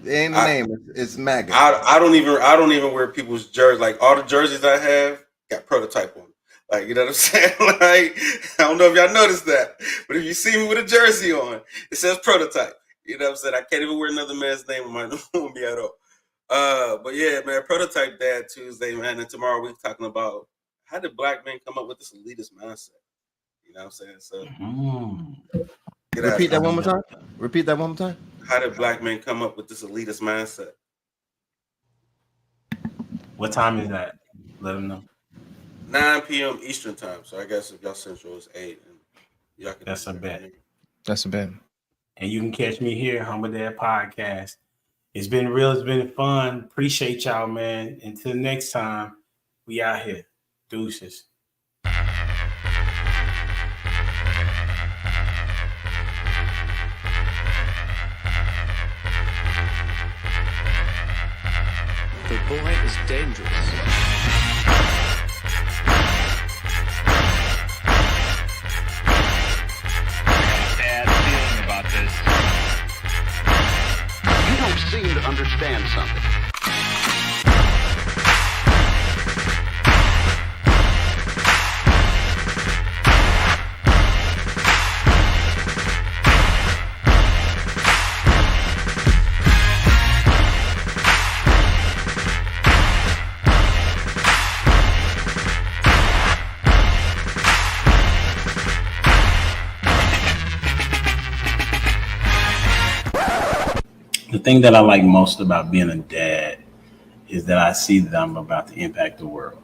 Speaker 9: It ain't a name. It's MAGA.
Speaker 7: I don't even wear people's jerseys. Like all the jerseys I have got Prototype on them. Like, you know what I'm saying? Like, I don't know if y'all noticed that, but if you see me with a jersey on, it says Prototype. You know what I'm saying? I can't even wear another man's name on me at all. But yeah, man, Prototype Dad Tuesday, man, and tomorrow we're talking about how did black men come up with this elitist mindset? You know what I'm saying? So
Speaker 9: Repeat that one more time. Repeat that one more time.
Speaker 7: How did black men come up with this elitist mindset?
Speaker 4: What time is that? Let them know.
Speaker 7: 9 p.m. Eastern time. So I guess if y'all Central is 8. And y'all can.
Speaker 4: That's a bet.
Speaker 8: That's a bet.
Speaker 4: And you can catch me here, Humble Dad Podcast. It's been real. It's been fun. Appreciate y'all, man. Until next time, we out here. Deuces.
Speaker 10: The boy is dangerous.
Speaker 2: Bad feeling about this.
Speaker 3: You don't seem to understand something.
Speaker 4: The thing that I like most about being a dad is that I see that I'm about to impact the world.